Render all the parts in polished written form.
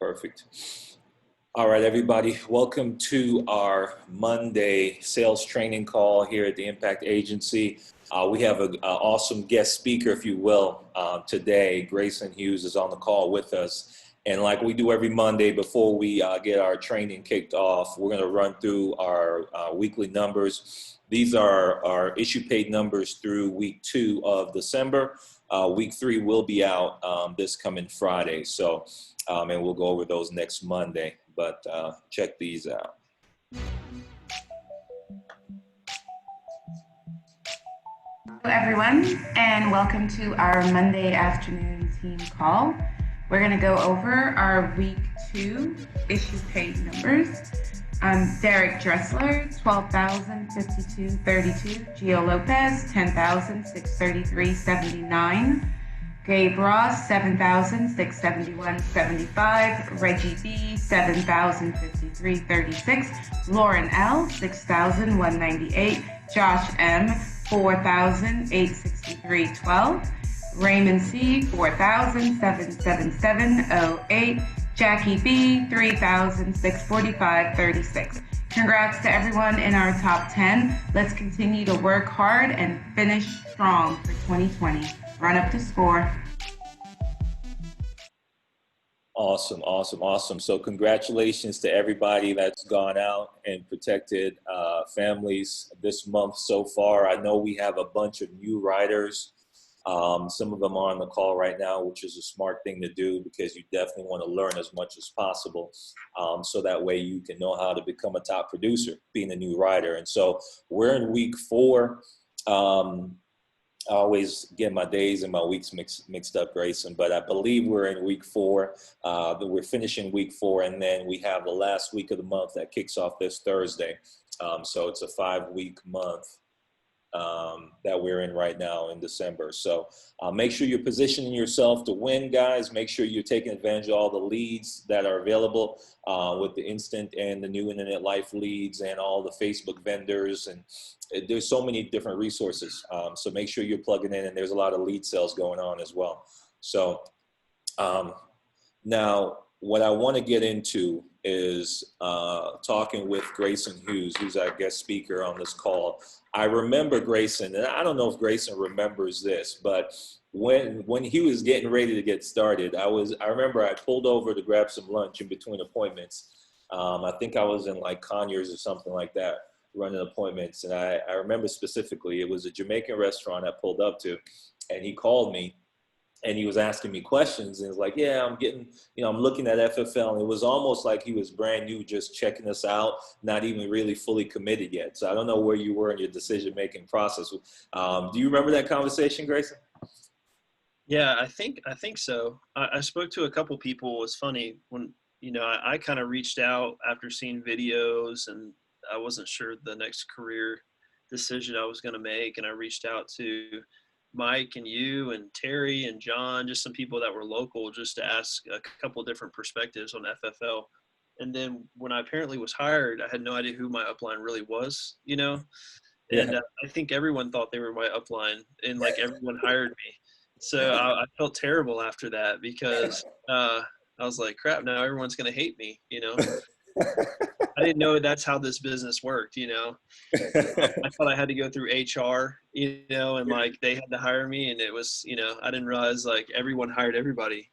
Perfect. All right, everybody. Welcome to our Monday sales training call here at the Impact Agency. We have an awesome guest speaker, if you will, today. Grayson Hughes is on the call with us. And like we do every Monday before we get our training kicked off, we're going to run through our weekly numbers. These are our issue paid numbers through week 2 of December. Week 3 will be out this coming Friday. So, and we'll go over those next Monday. But check these out. Hello everyone, and welcome to our Monday afternoon team call. We're going to go over our week 2 issue paid numbers. Derek Dressler, 12,052.32. Gio Lopez, 10,633.79. Gabe Ross, 7,671.75. Reggie B, 7,053.36. Lauren L, 6,198. Josh M, 4,863.12. Raymond C, 4,777.08. Jackie B, 3,645.36. Congrats to everyone in our top 10. Let's continue to work hard and finish strong for 2020. Run up the score. Awesome, awesome, awesome. So congratulations to everybody that's gone out and protected families this month so far. I know we have a bunch of new writers. Some of them are on the call right now, which is a smart thing to do because you definitely want to learn as much as possible. So that way you can know how to become a top producer, being a new writer. And so we're in week 4. I always get my days and my weeks mixed up, Grayson, but I believe we're in week 4. We're finishing week 4, and then we have the last week of the month that kicks off this Thursday. So it's a 5-week month that we're in right now in December. So make sure you're positioning yourself to win, guys. Make sure you're taking advantage of all the leads that are available with the instant and the new internet life leads and all the Facebook vendors. And there's so many different resources. So make sure you're plugging in, and there's a lot of lead sales going on as well. So now what I want to get into is talking with Grayson Hughes, who's our guest speaker on this call. I remember Grayson, and I don't know if Grayson remembers this, but when he was getting ready to get started, I remember I pulled over to grab some lunch in between appointments. I think I was in like Conyers or something like that, running appointments. And I remember specifically, it was a Jamaican restaurant I pulled up to, and he called me. And he was asking me questions, and it's like, yeah, I'm looking at FFL, and it was almost like he was brand new, just checking us out, not even really fully committed yet. So I don't know where you were in your decision-making process. Do you remember that conversation, Grayson? Yeah, I think so. I spoke to a couple people. It was funny when, I kind of reached out after seeing videos, and I wasn't sure the next career decision I was going to make. And I reached out to Mike and you and Terry and John, just some people that were local, just to ask a couple of different perspectives on FFL. And then when I apparently was hired, I had no idea who my upline really was, And I think everyone thought they were my upline, and like everyone hired me. So I felt terrible after that because I was like, crap, now everyone's going to hate me, I didn't know that's how this business worked, I thought I had to go through HR, and like they had to hire me, and it was, I didn't realize like everyone hired everybody.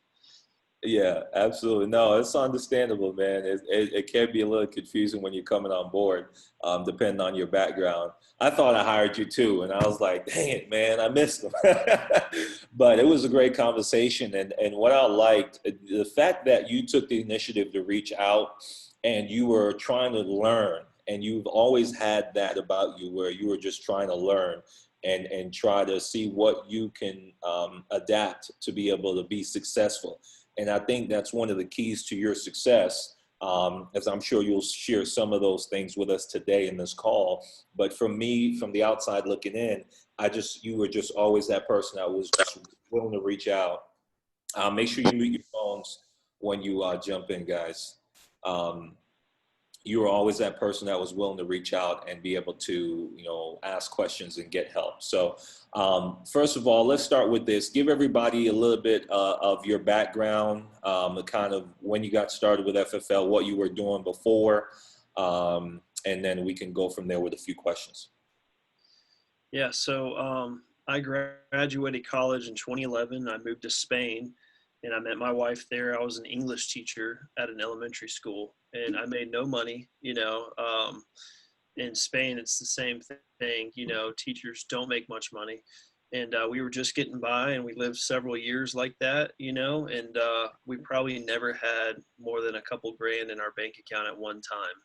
Yeah, absolutely. No, it's understandable, man. It can be a little confusing when you're coming on board, depending on your background. I thought I hired you too, and I was like, dang it, man, I missed them. But it was a great conversation, and what I liked, the fact that you took the initiative to reach out and you were trying to learn, and you've always had that about you where you were just trying to learn and try to see what you can adapt to be able to be successful. And I think that's one of the keys to your success, as I'm sure you'll share some of those things with us today in this call. But for me, from the outside looking in, you were just always that person that was just willing to reach out. Make sure you mute your phones when you jump in, guys. you were always that person that was willing to reach out and be able to, ask questions and get help. So first of all, let's start with this. Give everybody a little bit of your background, kind of when you got started with FFL, what you were doing before, and then we can go from there with a few questions. Yeah, so I graduated college in 2011. I moved to Spain, and I met my wife there. I was an English teacher at an elementary school, and I made no money. In Spain, it's the same thing. Teachers don't make much money, and we were just getting by, and we lived several years like that. And we probably never had more than a couple grand in our bank account at one time.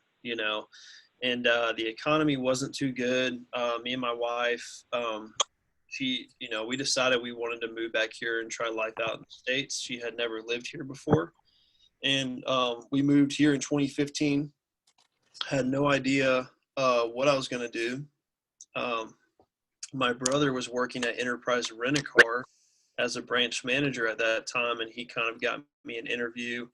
And the economy wasn't too good. Me and my wife, we decided we wanted to move back here and try life out in the States. She had never lived here before. And we moved here in 2015, had no idea what I was going to do. My brother was working at Enterprise Rent-A-Car as a branch manager at that time, and he kind of got me an interview.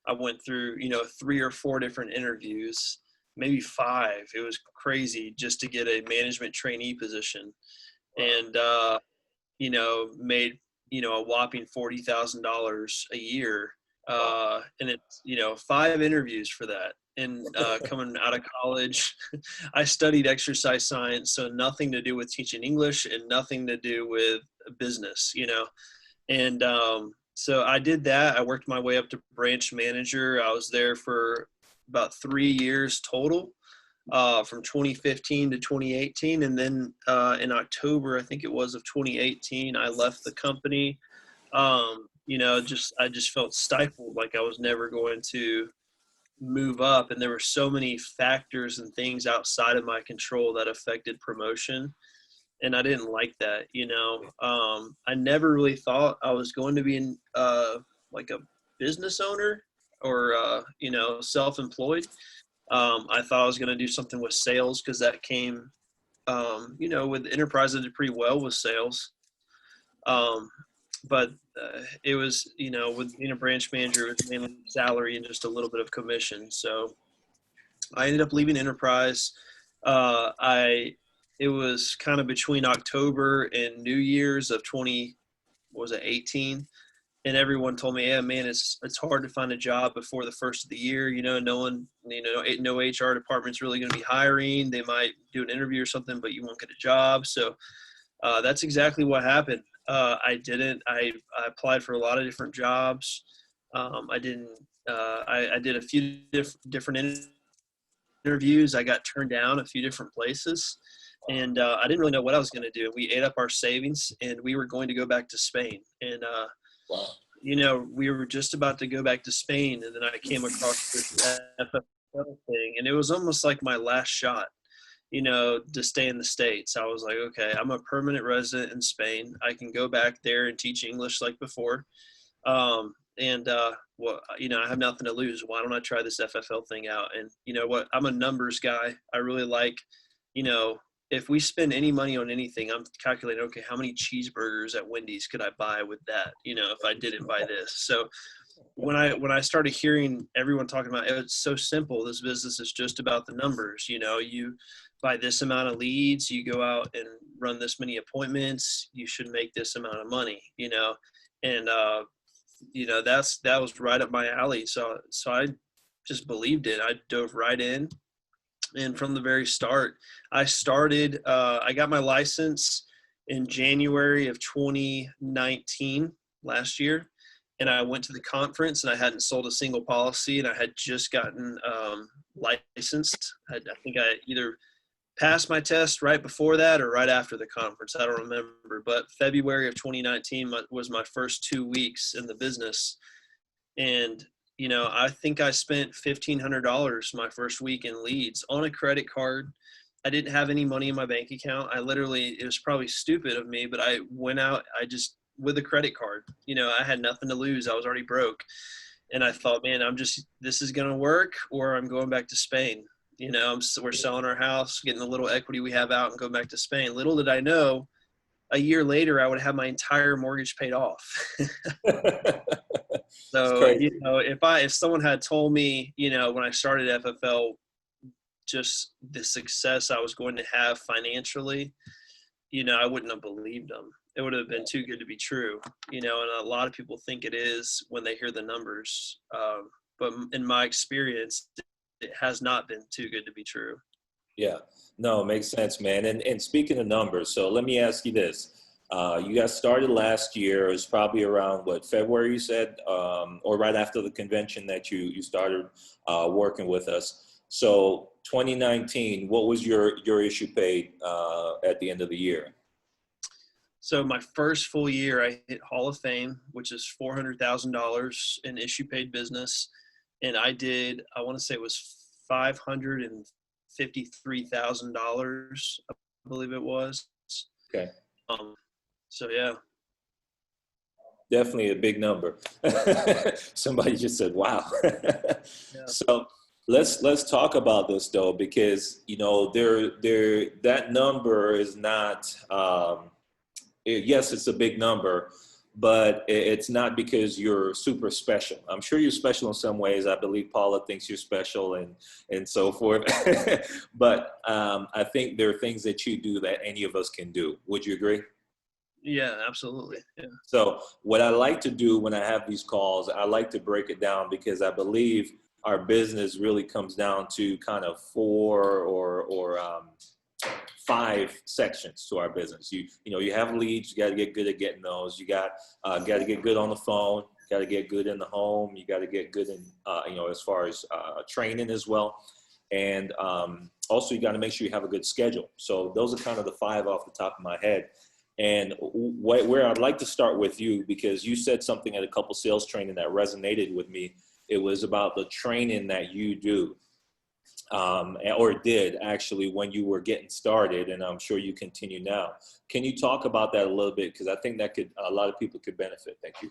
I went through, 3 or 4 different interviews, maybe 5. It was crazy just to get a management trainee position, and made a whopping $40,000 a year, and it's 5 interviews for that. And coming out of college, I studied exercise science, so nothing to do with teaching English and nothing to do with business, and so I did that. I worked my way up to branch manager. I was there for about 3 years total, from 2015 to 2018. And then in October, I think it was, of 2018, I left the company. I just felt stifled, like I was never going to move up. And there were so many factors and things outside of my control that affected promotion. And I didn't like that, I never really thought I was going to be like a business owner or, self-employed. I thought I was going to do something with sales, because that came, with Enterprise, I did pretty well with sales. But it was, with being a branch manager, it was mainly salary and just a little bit of commission. So I ended up leaving Enterprise. It was kind of between October and New Year's of 18. And everyone told me, yeah, man, it's hard to find a job before the first of the year. No one, no HR department's really going to be hiring. They might do an interview or something, but you won't get a job. So that's exactly what happened. I didn't. I applied for a lot of different jobs. I didn't. I did a few different interviews. I got turned down a few different places, and I didn't really know what I was going to do. We ate up our savings, and we were going to go back to Spain. And Wow. We were just about to go back to Spain, and then I came across this FFL thing, and it was almost like my last shot, to stay in the States. I was like, okay, I'm a permanent resident in Spain. I can go back there and teach English like before. I have nothing to lose. Why don't I try this FFL thing out? And you know what? I'm a numbers guy. I really like, if we spend any money on anything, I'm calculating, okay, how many cheeseburgers at Wendy's could I buy with that? If I didn't buy this. So when I started hearing everyone talking about, it's so simple. This business is just about the numbers. You buy this amount of leads, you go out and run this many appointments, you should make this amount of money, and that was right up my alley. So I just believed it. I dove right in. And from the very start, I got my license in January of 2019, last year. And I went to the conference, and I hadn't sold a single policy, and I had just gotten licensed. I think I either passed my test right before that or right after the conference. I don't remember. But February of 2019 was my first 2 weeks in the business. And I think I spent $1,500 my first week in leads on a credit card. I didn't have any money in my bank account. It was probably stupid of me, but I went out, with a credit card, I had nothing to lose. I was already broke. And I thought, man, this is going to work, or I'm going back to Spain. We're selling our house, getting the little equity we have out, and going back to Spain. Little did I know, a year later, I would have my entire mortgage paid off. So, if someone had told me, when I started FFL, just the success I was going to have financially, I wouldn't have believed them. It would have been too good to be true, and a lot of people think it is when they hear the numbers. But in my experience, it has not been too good to be true. Yeah, no, it makes sense, man. And speaking of numbers, so let me ask you this. You guys started last year. It was probably around what, February you said, or right after the convention that you started working with us. So 2019, what was your issue paid at the end of the year? So my first full year, I hit Hall of Fame, which is $400,000 in issue paid business, and I want to say it was $553,000, I believe it was. Okay. Um, so yeah. Definitely a big number. Somebody just said, "Wow." Yeah. So let's talk about this though, because there that number is not. Yes, it's a big number, but it's not because you're super special. I'm sure you're special in some ways. I believe Paula thinks you're special and so forth. But I think there are things that you do that any of us can do. Would you agree? Yeah, absolutely. Yeah. So what I like to do when I have these calls, I like to break it down because I believe our business really comes down to kind of four or five sections to our business. You have leads, you got to get good at getting those. You got to get good on the phone, got to get good in the home, you got to get good in as far as training as well. And also you got to make sure you have a good schedule. So those are kind of the five off the top of my head. And where I'd like to start with you, because you said something at a couple sales training that resonated with me. It was about the training that you do, or did actually when you were getting started, and I'm sure you continue now. Can you talk about that a little bit? Because I think that a lot of people could benefit. Thank you.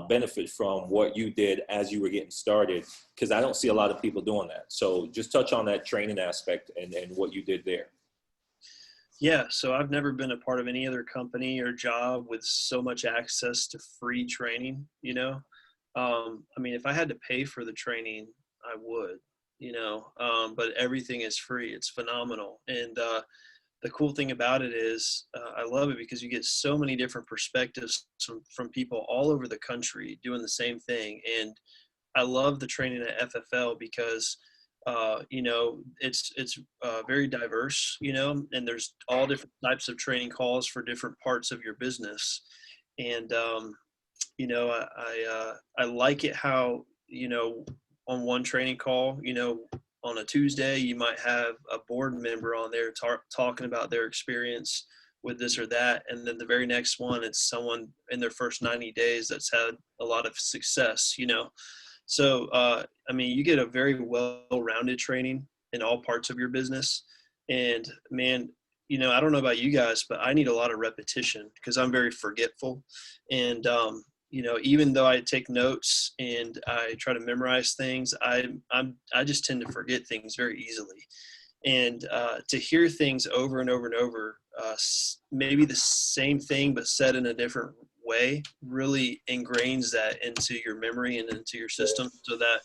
Benefit from what you did as you were getting started, because I don't see a lot of people doing that. So just touch on that training aspect and what you did there. Yeah, so I've never been a part of any other company or job with so much access to free training, I mean, if I had to pay for the training, I would, but everything is free. It's phenomenal. And the cool thing about it is I love it because you get so many different perspectives from people all over the country doing the same thing. And I love the training at FFL because it's very diverse, and there's all different types of training calls for different parts of your business. And, I like it how, on one training call, on a Tuesday, you might have a board member on there talking about their experience with this or that. And then the very next one, it's someone in their first 90 days that's had a lot of success, So, I mean, you get a very well-rounded training in all parts of your business. And man, I don't know about you guys, but I need a lot of repetition because I'm very forgetful. And, even though I take notes and I try to memorize things, I just tend to forget things very easily. And to hear things over and over and over, maybe the same thing but said in a different way, really ingrains that into your memory and into your system, so that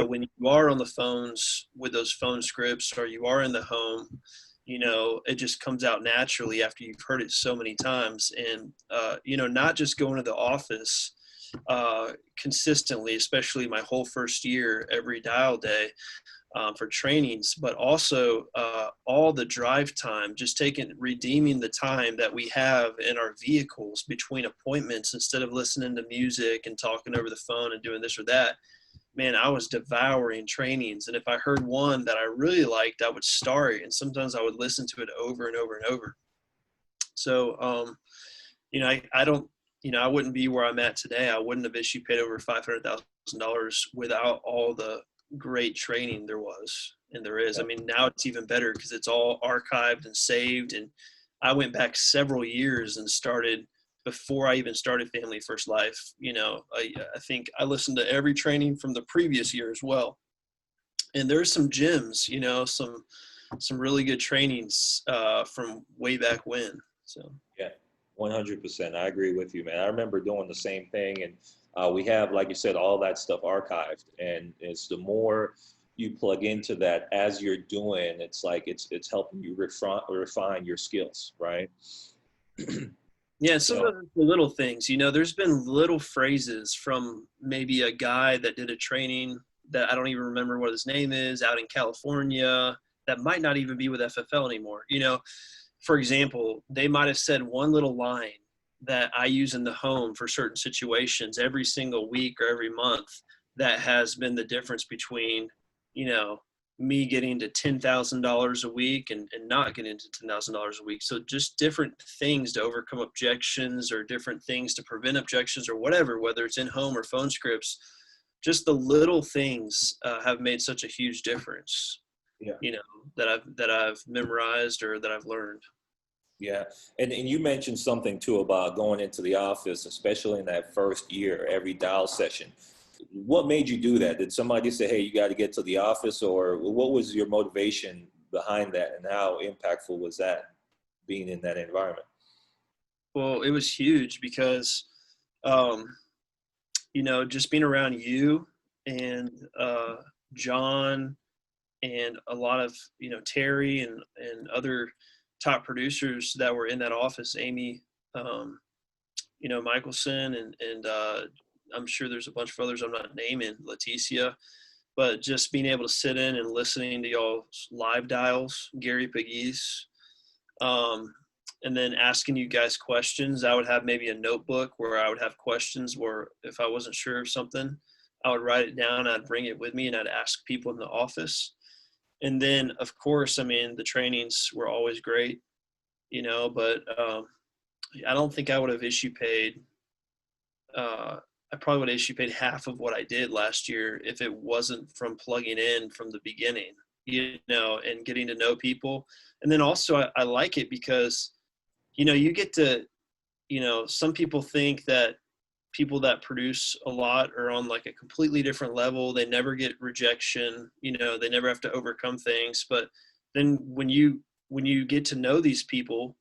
when you are on the phones with those phone scripts, or you are in the home, it just comes out naturally after you've heard it so many times. And not just going to the office consistently, especially my whole first year every dial day, for trainings, but also all the drive time, just redeeming the time that we have in our vehicles between appointments, instead of listening to music and talking over the phone and doing this or that. Man, I was devouring trainings. And if I heard one that I really liked, I would start, and sometimes I would listen to it over and over and over. So, I don't, I wouldn't be where I'm at today. I wouldn't have issued paid over $500,000 without all the great training there was and there is. I mean, now it's even better because it's all archived and saved. And I went back several years and started before I even started Family First Life. I think I listened to every training from the previous year as well. And there's some gems, some really good trainings from way back when. So Yeah, 100%. I agree with you, man. I remember doing the same thing, and we have, like you said, all that stuff archived. And it's the more you plug into that as you're doing, it's like it's helping you refine your skills, right? Yeah, some So of the little things, there's been little phrases from maybe a guy that did a training that I don't even remember what his name is out in California that might not even be with FFL anymore. For example, they might have said one little line that I use in the home for certain situations every single week or every month that has been the difference between, you know, me getting to $10,000 a week and not getting to $10,000 a week. So just different things to overcome objections or different things to prevent objections or whatever, whether it's in home or phone scripts, just the little things have made such a huge difference, yeah. that I've memorized or that I've learned. Yeah, and you mentioned something too about going into the office, especially in that first year, every dial session. What made you do that? Did somebody say, "Hey, you got to get to the office," or what was your motivation behind that, and how impactful was that being in that environment? Well, it was huge because, um, just being around you and John and a lot of, Terry and other top producers that were in that office, Amy, um, Michelson, and I'm sure there's a bunch of others I'm not naming, Leticia, but just being able to sit in and listening to y'all's live dials, Gary Pegues, and then asking you guys questions. I would have maybe a notebook where I would have questions where if I wasn't sure of something, I would write it down, I'd bring it with me, and I'd ask people in the office. And then, of course, I mean, the trainings were always great, but I don't think I would have issue paid. I probably would have issue paid half of what I did last year if it wasn't from plugging in from the beginning, and getting to know people. And then also I like it because, you get to, some people think that people that produce a lot are on like a completely different level. They never get rejection, they never have to overcome things. But then when you get to know these people,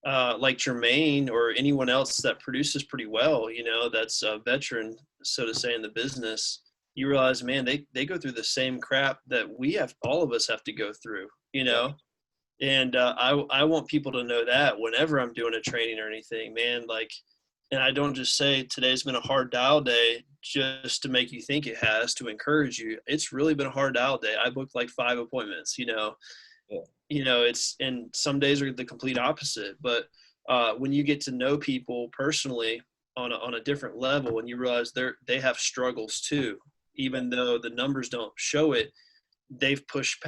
like Jermaine or anyone else that produces pretty well, that's a veteran, so to say, in the business, you realize, man, they go through the same crap that all of us have to go through, Yeah, and I want people to know that whenever I'm doing a training or anything, man, like, and I don't just say today's been a hard dial day just to make you think it has, to encourage you. It's really been a hard dial day. I booked like 5 appointments, yeah, it's, and some days are the complete opposite. But when you get to know people personally on a different level, and you realize they have struggles too, even though the numbers don't show it, they've pushed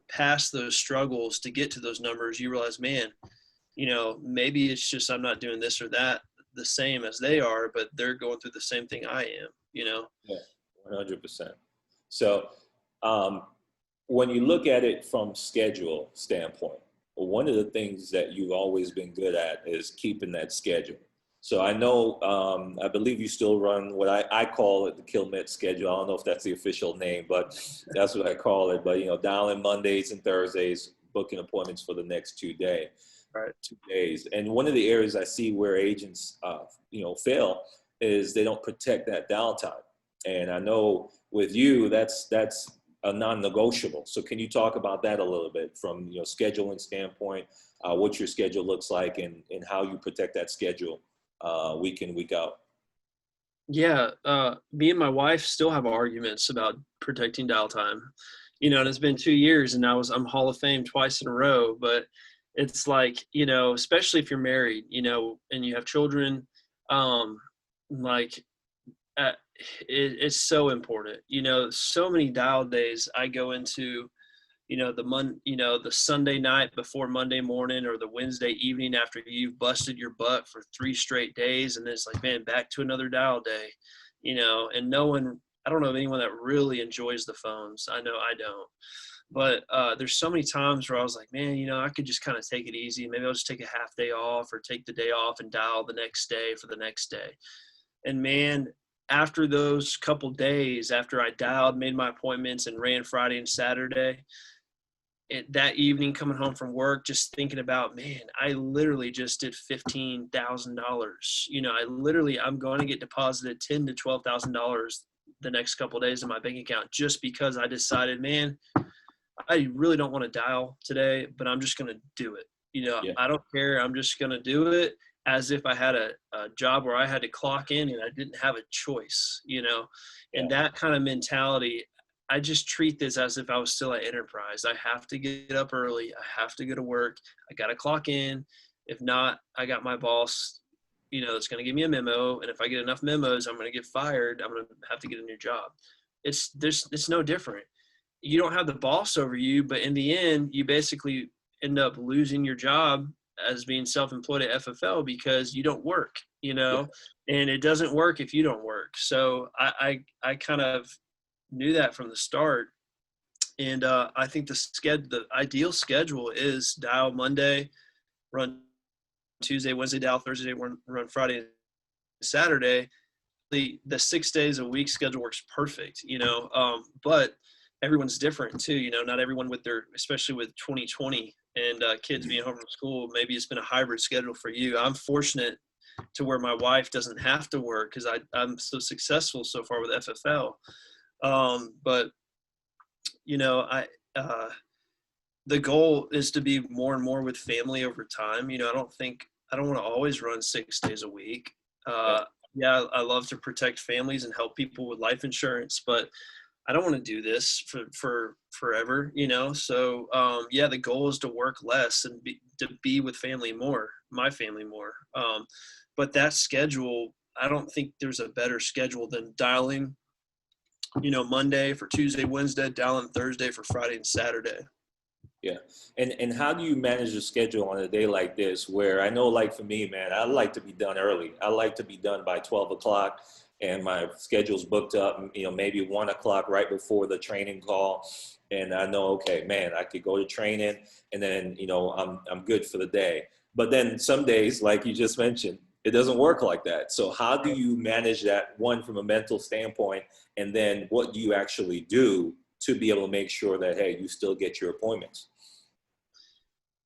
past those struggles to get to those numbers. You realize, man, maybe it's just I'm not doing this or that the same as they are, but they're going through the same thing I am. yeah, 100%. So, um, when you look at it from schedule standpoint, one of the things that you've always been good at is keeping that schedule. So I know, I believe you still run what I call it the Kilmet schedule. I don't know if that's the official name, but that's what I call it. But, dialing Mondays and Thursdays, booking appointments for the next 2 days. Right. 2 days. And one of the areas I see where agents, fail is they don't protect that downtime. And I know with you, that's a non-negotiable. So can you talk about that a little bit from scheduling standpoint, what your schedule looks like, and how you protect that schedule week in, week out? Yeah, me and my wife still have arguments about protecting dial time. And it's been 2 years, and I'm Hall of Fame twice in a row. But it's like, especially if you're married, and you have children, um, like uh, it's so important. So many dial days I go into, the Sunday night before Monday morning, or the Wednesday evening after you've busted your butt for 3 straight days, and it's like, man, back to another dial day, and no one, I don't know of anyone that really enjoys the phones. I know I don't. But there's so many times where I was like, man, I could just kind of take it easy. Maybe I'll just take a half day off, or take the day off and dial the next day for the next day. And man, after those couple days, after I dialed, made my appointments, and ran Friday and Saturday, that evening coming home from work, just thinking about, man, I literally just did $15,000. I'm going to get deposited $10,000 to $12,000 the next couple of days in my bank account, just because I decided, man, I really don't want to dial today, but I'm just going to do it. Yeah. I don't care. I'm just going to do it as if I had a job where I had to clock in and I didn't have a choice, and Yeah. that kind of mentality. I just treat this as if I was still at Enterprise. I have to get up early. I have to go to work. I got to clock in. If not, I got my boss, that's going to give me a memo. And if I get enough memos, I'm going to get fired. I'm going to have to get a new job. It's no different. You don't have the boss over you, but in the end, you basically end up losing your job as being self-employed at FFL because you don't work, Yeah. and it doesn't work if you don't work. So I kind of knew that from the start. And I think the ideal schedule is dial Monday, run Tuesday, Wednesday, dial Thursday, run Friday, Saturday. The 6 days a week schedule works perfect, but everyone's different too. Not everyone especially with 2020 and kids being home from school, maybe it's been a hybrid schedule for you. I'm fortunate to where my wife doesn't have to work because I'm so successful so far with FFL. But uh, the goal is to be more and more with family over time. I don't want to always run 6 days a week. Yeah. Yeah, I love to protect families and help people with life insurance, but I don't want to do this for forever, So yeah, the goal is to work less and to be with family more, my family more. But that schedule, I don't think there's a better schedule than dialing, Monday for Tuesday, Wednesday, dialing Thursday for Friday and Saturday. Yeah. And how do you manage your schedule on a day like this where I know, like for me, man, I like to be done early. I like to be done by 12 o'clock and my schedule's booked up, maybe 1 o'clock right before the training call. And I know, okay, man, I could go to training and then, I'm good for the day. But then some days, like you just mentioned, it doesn't work like that. So how do you manage that, one, from a mental standpoint, and then what do you actually do to be able to make sure that, hey, you still get your appointments?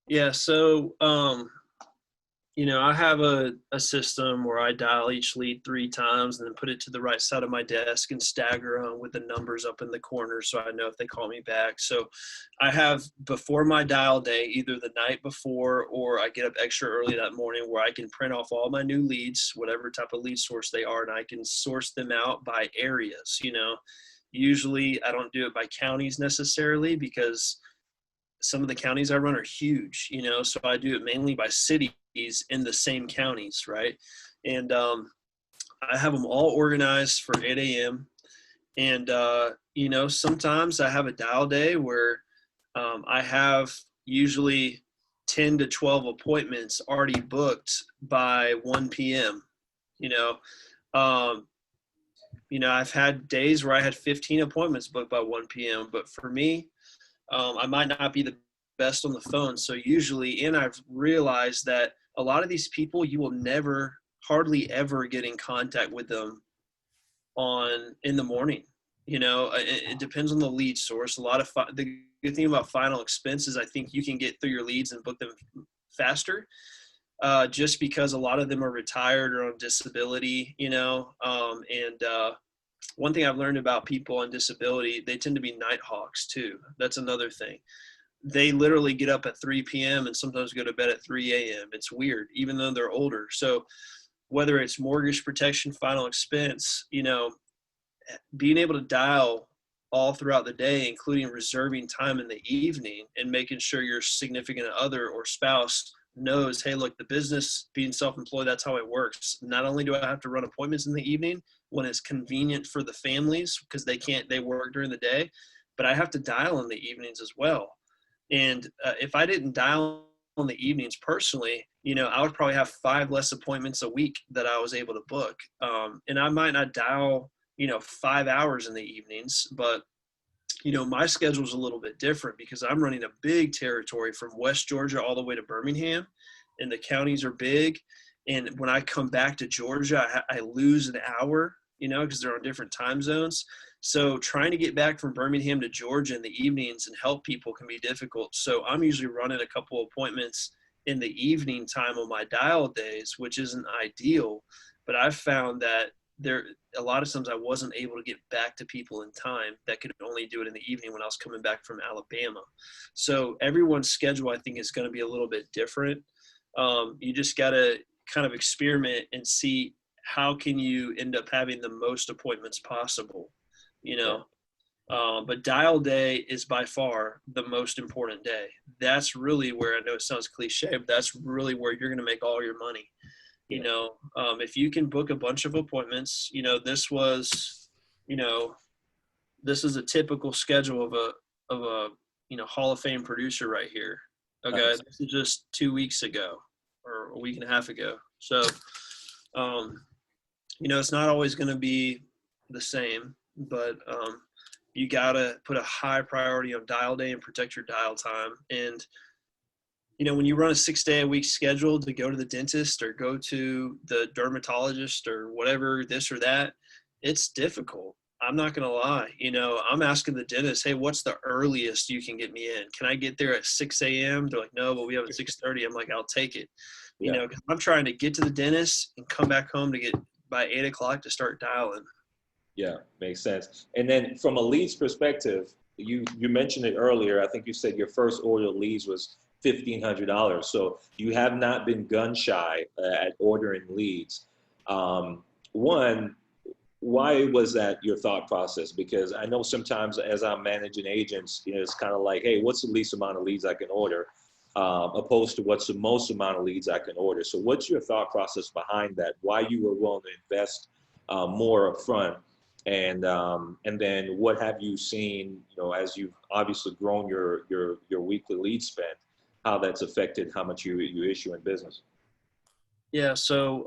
Yeah. So, I have a system where I dial each lead 3 times and then put it to the right side of my desk and stagger them with the numbers up in the corner so I know if they call me back. So I have before my dial day, either the night before or I get up extra early that morning where I can print off all my new leads, whatever type of lead source they are, and I can source them out by areas. Usually I don't do it by counties necessarily because some of the counties I run are huge, so I do it mainly by cities in the same counties, right? And I have them all organized for 8 a.m. And, sometimes I have a dial day where I have usually 10 to 12 appointments already booked by 1 p.m. You know, um, I've had days where I had 15 appointments booked by 1 p.m. But for me, I might not be the best on the phone. So usually, and I've realized that a lot of these people, you will never, hardly ever get in contact with them in the morning. It depends on the lead source. A lot of the good thing about Final Expenses, I think you can get through your leads and book them faster. Just because a lot of them are retired or on disability, one thing I've learned about people on disability, they tend to be night hawks too. That's another thing. They literally get up at 3 p.m. and sometimes go to bed at 3 a.m. It's weird, even though they're older. So whether it's mortgage protection, final expense, being able to dial all throughout the day, including reserving time in the evening and making sure your significant other or spouse knows, hey, look, the business being self-employed, that's how it works. Not only do I have to run appointments in the evening when it's convenient for the families because they work during the day, but I have to dial in the evenings as well. And if I didn't dial in the evenings personally, I would probably have 5 less appointments a week that I was able to book. And I might not dial 5 hours in the evenings, but my schedule is a little bit different because I'm running a big territory from West Georgia all the way to Birmingham, and the counties are big. And when I come back to Georgia, I lose an hour, because they're on different time zones. So trying to get back from Birmingham to Georgia in the evenings and help people can be difficult. So I'm usually running a couple appointments in the evening time on my dial days, which isn't ideal. But I've found that there, a lot of times I wasn't able to get back to people in time that could only do it in the evening when I was coming back from Alabama. So everyone's schedule, I think, is going to be a little bit different. You just got to kind of experiment and see how can you end up having the most appointments possible, you Yeah. know. But dial day is by far the most important day. That's really where, I know it sounds cliche, but that's really where you're going to make all your money. Yeah. If you can book a bunch of appointments, you know, this is a typical schedule of a, Hall of Fame producer right here. Okay. Nice. This is just 2 weeks ago or a week and a half ago. So, um, it's not always going to be the same, but you got to put a high priority on dial day and protect your dial time. And, when you run a 6-day-a-week schedule to go to the dentist or go to the dermatologist or whatever, this or that, it's difficult. I'm not going to lie. I'm asking the dentist, hey, what's the earliest you can get me in? Can I get there at 6 a.m.? They're like, no, but we have at 6:30. I'm like, I'll take it. Yeah. 'Cause I'm trying to get to the dentist and come back home to get by 8 o'clock to start dialing. Yeah, makes sense. And then from a leads perspective, you mentioned it earlier. I think you said your first order of leads was $1,500. So you have not been gun shy at ordering leads. One, why was that your thought process? Because I know sometimes as I'm managing agents, it's kind of like, hey, what's the least amount of leads I can order, opposed to what's the most amount of leads I can order. So what's your thought process behind that? Why you were willing to invest more upfront? And then what have you seen, as you've obviously grown your weekly lead spend, how that's affected how much you issue in business? Yeah. So,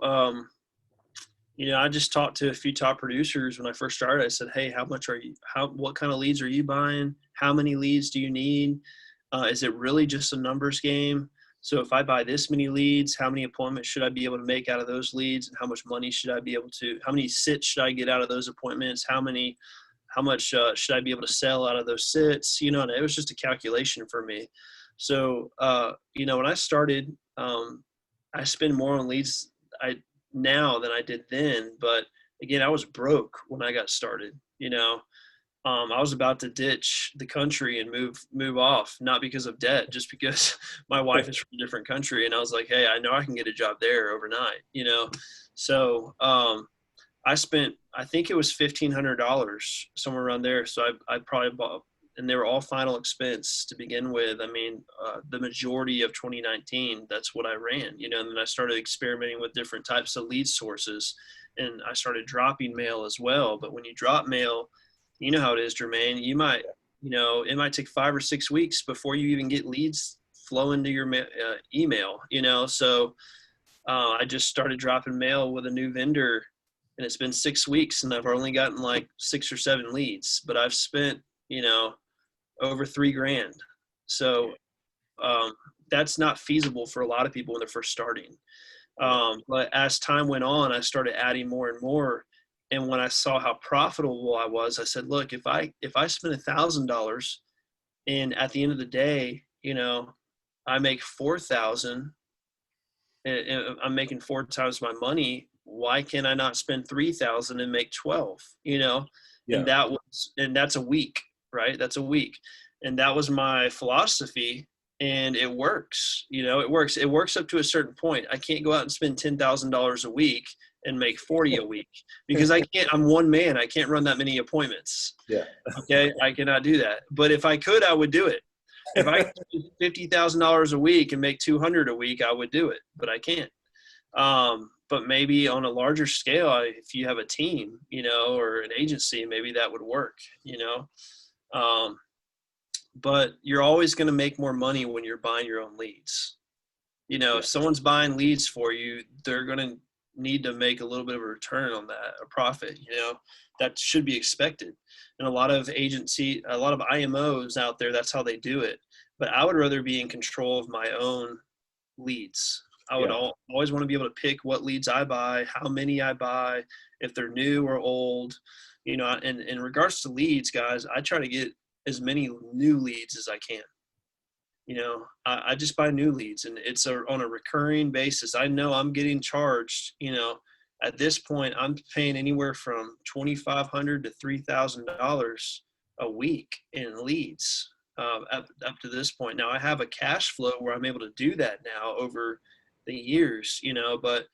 I just talked to a few top producers when I first started. I said, hey, what kind of leads are you buying? How many leads do you need? Is it really just a numbers game? So if I buy this many leads, how many appointments should I be able to make out of those leads? And how much money should I be able to, how many sits should I get out of those appointments? How much should I be able to sell out of those sits? And it was just a calculation for me. So, when I started, I spend more on leads now than I did then. But again, I was broke when I got started. I was about to ditch the country and move off, not because of debt, just because my wife is from a different country. And I was like, hey, I know I can get a job there overnight, So I think it was $1,500, somewhere around there. So I probably bought, and they were all final expense to begin with. I mean, the majority of 2019, that's what I ran, and then I started experimenting with different types of lead sources, and I started dropping mail as well. But when you drop mail, you know how it is, Jermaine. You might, it might take 5 or 6 weeks before you even get leads flow into your email, So I just started dropping mail with a new vendor, and it's been 6 weeks, and I've only gotten like 6 or 7 leads, but I've spent, over $3,000. So that's not feasible for a lot of people when they're first starting. But as time went on, I started adding more and more. And when I saw how profitable I was, I said, look, if I spend $1,000 and at the end of the day, I make 4,000, and I'm making 4 times my money, why can I not spend 3,000 and make 12, Yeah. and that's a week, right? That's a week. And that was my philosophy. And it works, it works up to a certain point. I can't go out and spend $10,000 a week and make 40 a week because I'm one man. I can't run that many appointments. Yeah. Okay. I cannot do that. But if I could, I would do it. If I could spend $50,000 a week and make 200 a week, I would do it, but I can't. But maybe on a larger scale, if you have a team, or an agency, maybe that would work, but you're always going to make more money when you're buying your own leads. If someone's buying leads for you, they're going to need to make a little bit of a return on that, a profit, that should be expected. And a lot of IMOs out there, that's how they do it. But I would rather be in control of my own leads. I would always want to be able to pick what leads I buy, how many I buy, if they're new or old, and in regards to leads, guys, I try to get as many new leads as I can. I just buy new leads, and it's on a recurring basis. I know I'm getting charged, at this point, I'm paying anywhere from $2,500 to $3,000 a week in leads up to this point. Now I have a cash flow where I'm able to do that now over the years, but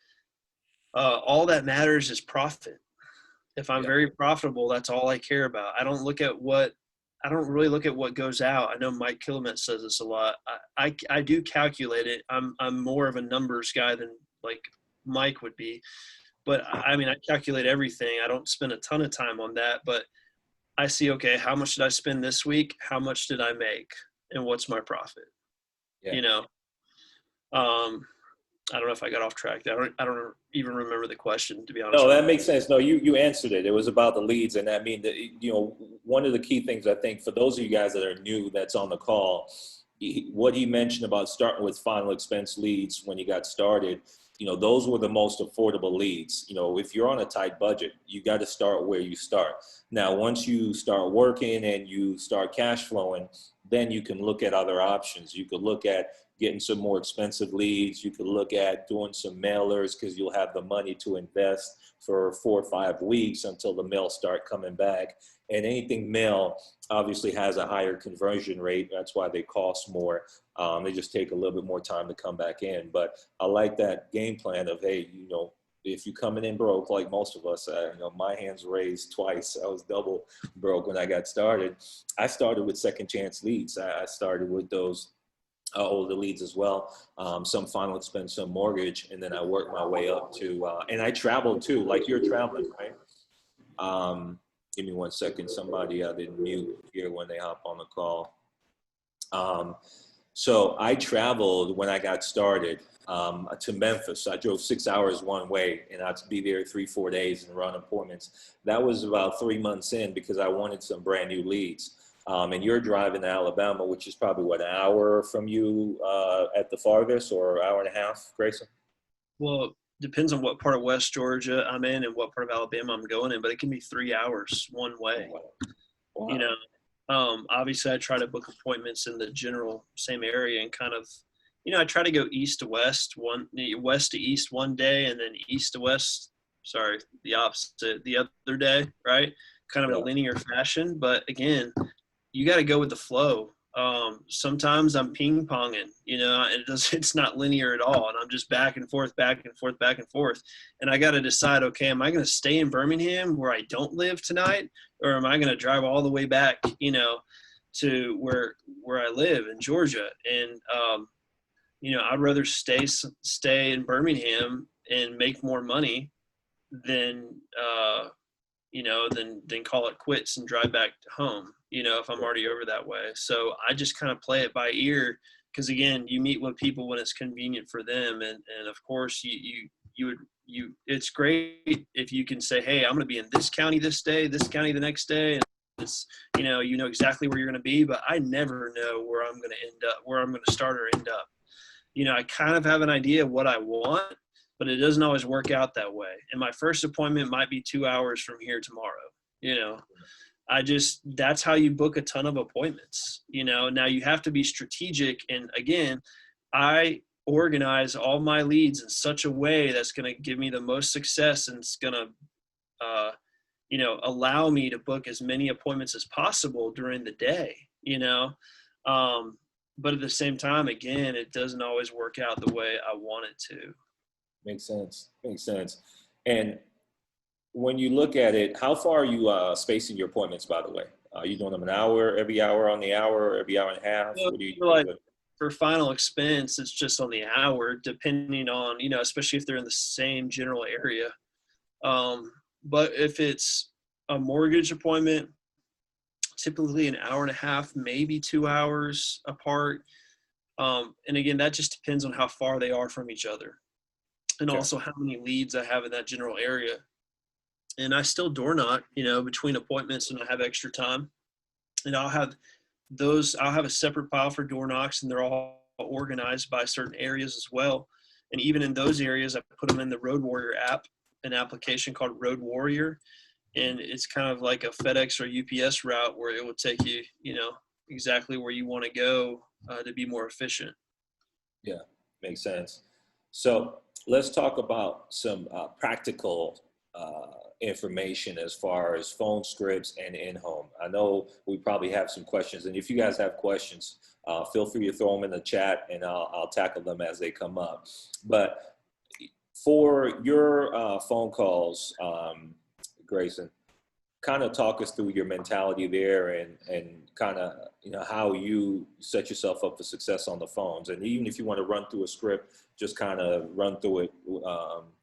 all that matters is profit. If I'm very profitable, that's all I care about. I don't really look at what goes out. I know Mike Killiman says this a lot. I do calculate it. I'm more of a numbers guy than like Mike would be. But I mean, I calculate everything. I don't spend a ton of time on that, but I see, okay, how much did I spend this week? How much did I make? And what's my profit? Yeah. I don't know if I got off track. I don't even remember the question, to be honest No, with that you. makes sense. No, you answered it. It was about the leads. And I mean, one of the key things I think for those of you guys that are new that's on the call, what he mentioned about starting with final expense leads when you got started, those were the most affordable leads. If you're on a tight budget, you got to start where you start. Now, once you start working and you start cash flowing, then you can look at other options. You could look at getting some more expensive leads. You could look at doing some mailers because you'll have the money to invest for 4 or 5 weeks until the mail start coming back. And anything mail obviously has a higher conversion rate. That's why they cost more. They just take a little bit more time to come back in. But I like that game plan of, hey, if you coming in broke, like most of us, my hands raised twice. I was double broke when I got started. I started with second chance leads. I started with those older leads as well, some final expense, some mortgage, and then I worked my way up to, and I traveled too, like you're traveling, right? Give me 1 second. Somebody I didn't mute here when they hop on the call. So I traveled when I got started to Memphis. I drove 6 hours one way, and I'd be there 3-4 days and run appointments. That was about 3 months in because I wanted some brand new leads. And you're driving to Alabama, which is probably what, an hour from you at the farthest, or an hour and a half, Grayson? Well, depends on what part of West Georgia I'm in and what part of Alabama I'm going in, but it can be 3 hours one way. Wow. Obviously I try to book appointments in the general same area and kind of, I try to go east to west to east one day and then east to west, the opposite the other day, right? Kind of in a linear fashion. But again, you got to go with the flow. Sometimes I'm ping ponging, it's not linear at all. And I'm just back and forth, back and forth, back and forth. And I got to decide, okay, am I going to stay in Birmingham where I don't live tonight? Or am I going to drive all the way back, to where I live in Georgia? And, I'd rather stay in Birmingham and make more money than, than call it quits and drive back home, if I'm already over that way. So I just kind of play it by ear because, again, you meet with people when it's convenient for them. And of course, it's great if you can say, hey, I'm going to be in this county this day, this county the next day. And it's, you know exactly where you're going to be, but I never know where I'm going to end up, where I'm going to start or end up. I kind of have an idea of what I want, but it doesn't always work out that way. And my first appointment might be 2 hours from here tomorrow. That's how you book a ton of appointments. Now you have to be strategic. And again, I organize all my leads in such a way that's going to give me the most success and it's going to, allow me to book as many appointments as possible during the day, but at the same time, again, it doesn't always work out the way I want it to. Makes sense. And when you look at it, how far are you spacing your appointments, by the way? Are you doing them an hour, every hour on the hour, every hour and a half? What do you do? For final expense, it's just on the hour, depending on, especially if they're in the same general area. But if it's a mortgage appointment, typically an hour and a half, maybe 2 hours apart. And again, that just depends on how far they are from each other and also how many leads I have in that general area. And I still door knock, between appointments and I have extra time. And I'll have a separate pile for door knocks and they're all organized by certain areas as well. And even in those areas, I put them in the Road Warrior app, an application called Road Warrior. And it's kind of like a FedEx or UPS route where it will take you, exactly where you want to go to be more efficient. Yeah, makes sense. So let's talk about some practical information as far as phone scripts and in-home. I know we probably have some questions, and if you guys have questions, feel free to throw them in the chat, and I'll tackle them as they come up. But for your phone calls, Grayson, kind of talk us through your mentality there, and kind of, you know, how you set yourself up for success on the phones. And even if you want to run through a script, just kind of run through it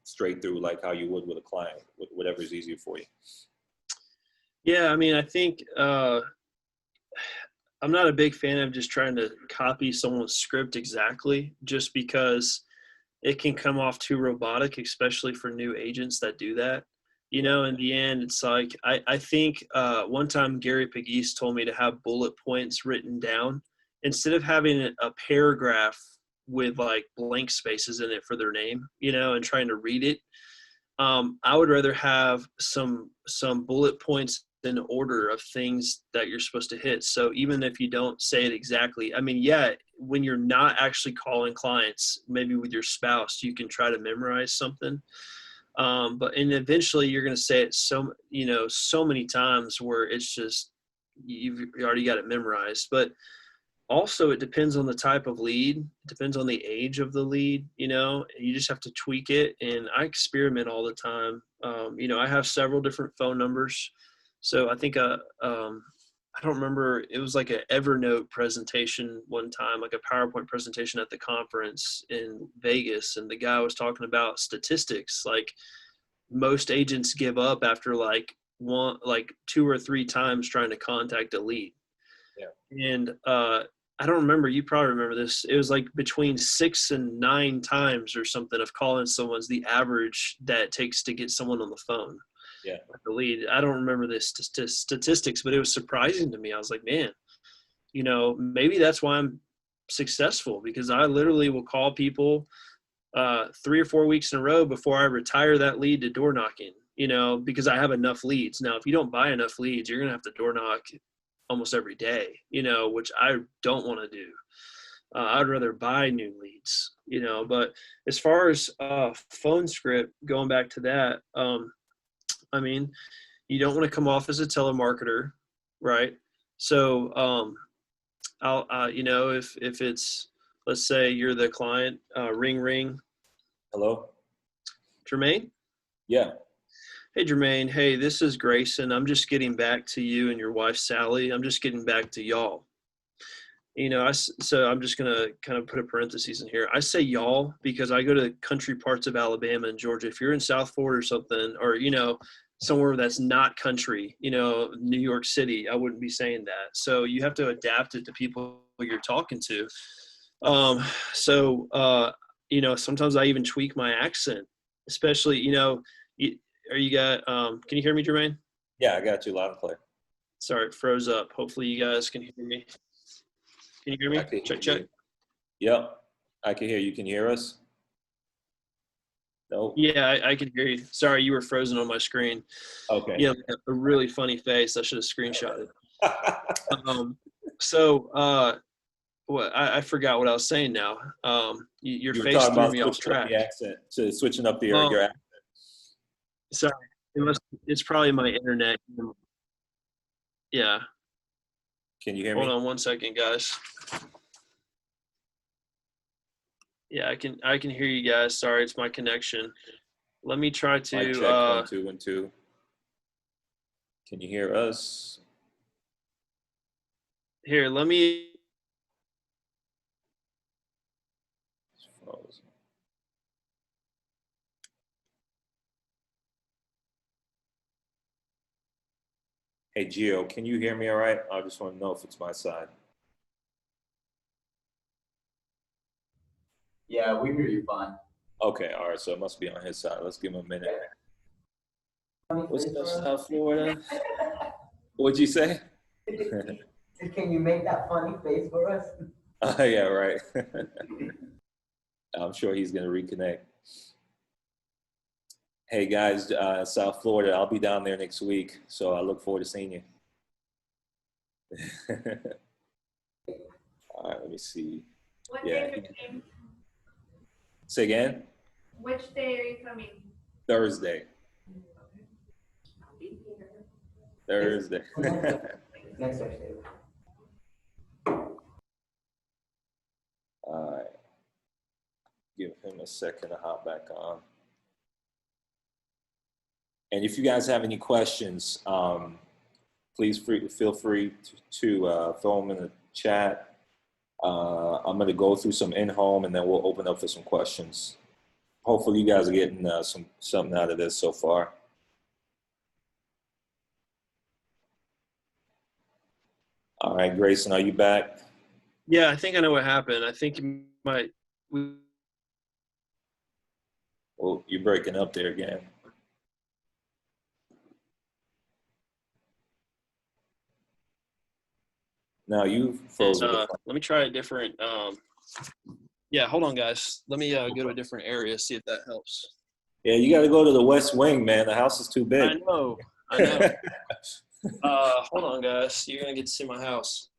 straight through, like how you would with a client, whatever is easier for you. Yeah, I mean, I think I'm not a big fan of just trying to copy someone's script exactly, just because it can come off too robotic, especially for new agents that do that. You know, in the end, it's like, I think one time Gary Pegues told me to have bullet points written down instead of having a paragraph with like blank spaces in it for their name, you know, and trying to read it. I would rather have some bullet points in order of things that you're supposed to hit. So even if you don't say it exactly, I mean, yeah, when you're not actually calling clients, maybe with your spouse, you can try to memorize something. And eventually you're going to say it so many times where it's just, you've already got it memorized. But also it depends on the type of lead. It depends on the age of the lead, you know, you just have to tweak it. And I experiment all the time. I have several different phone numbers. So I think, I don't remember, it was like an Evernote presentation one time, like a PowerPoint presentation at the conference in Vegas. And the guy was talking about statistics. Like, most agents give up after like two or three times trying to contact a lead. Yeah. And I don't remember, you probably remember this. It was like between 6 and 9 times or something of calling someone's the average that it takes to get someone on the phone. Yeah. The lead. I don't remember this statistics, but it was surprising to me. I was like, man, you know, maybe that's why I'm successful, because I literally will call people 3 or 4 weeks in a row before I retire that lead to door knocking, you know, because I have enough leads. Now, if you don't buy enough leads, you're going to have to door knock almost every day, you know, which I don't want to do. I'd rather buy new leads, you know. But as far as phone script, going back to that, I mean, you don't want to come off as a telemarketer, right? So if it's, let's say you're the client, ring, ring. Hello? Jermaine? Yeah. Hey, Jermaine. Hey, this is Grayson. I'm just getting back to you and your wife, Sally. I'm just getting back to y'all. You know, so I'm just going to kind of put a parenthesis in here. I say y'all because I go to country parts of Alabama and Georgia. If you're in South Florida or something, or, you know, somewhere that's not country, you know, New York City, I wouldn't be saying that. So you have to adapt it to people you're talking to. Sometimes I even tweak my accent, especially, you know, can you hear me, Jermaine? Yeah, I got you loud and clear. Sorry, it froze up. Hopefully you guys can hear me. Can you hear me? Check. Yep, I can hear you. Can you hear us? No. Yeah, I can hear you. Sorry, you were frozen on my screen. Okay. Yeah, a really funny face. I should have screenshotted. I forgot what I was saying now. Your you were face talking threw about me off switching up track. the accent, to switching up your accent. Sorry, it's probably my internet. Yeah. Can you hear me? Hold on one second, guys. Yeah, I can hear you guys. Sorry, it's my connection. Let me try to Mic check 1 2 1 2. Can you hear us? Here, let me. Hey, Gio, can you hear me all right? I just want to know if it's my side. Yeah, we hear you fine. Okay, all right, so it must be on his side. Let's give him a minute. What's up, South Florida? What'd you say? Can you make that funny face for us? Yeah, right. I'm sure he's going to reconnect. Hey, guys, South Florida, I'll be down there next week, so I look forward to seeing you. All right, let me see. What Yeah. day is your game? Say again? Which day are you coming? Thursday. Thursday. Next Thursday. All right. Give him a second to hop back on. And if you guys have any questions, please feel free to throw them in the chat. I'm going to go through some in-home, and then we'll open up for some questions. Hopefully you guys are getting something out of this so far. All right, Grayson, are you back? Yeah, I think I know what happened. I think you might. Well, you're breaking up there again. No, you froze. Let me try a different. Yeah, hold on, guys. Let me go to a different area, see if that helps. Yeah, you got to go to the West Wing, man. The house is too big. I know. Hold on, guys. You're gonna get to see my house.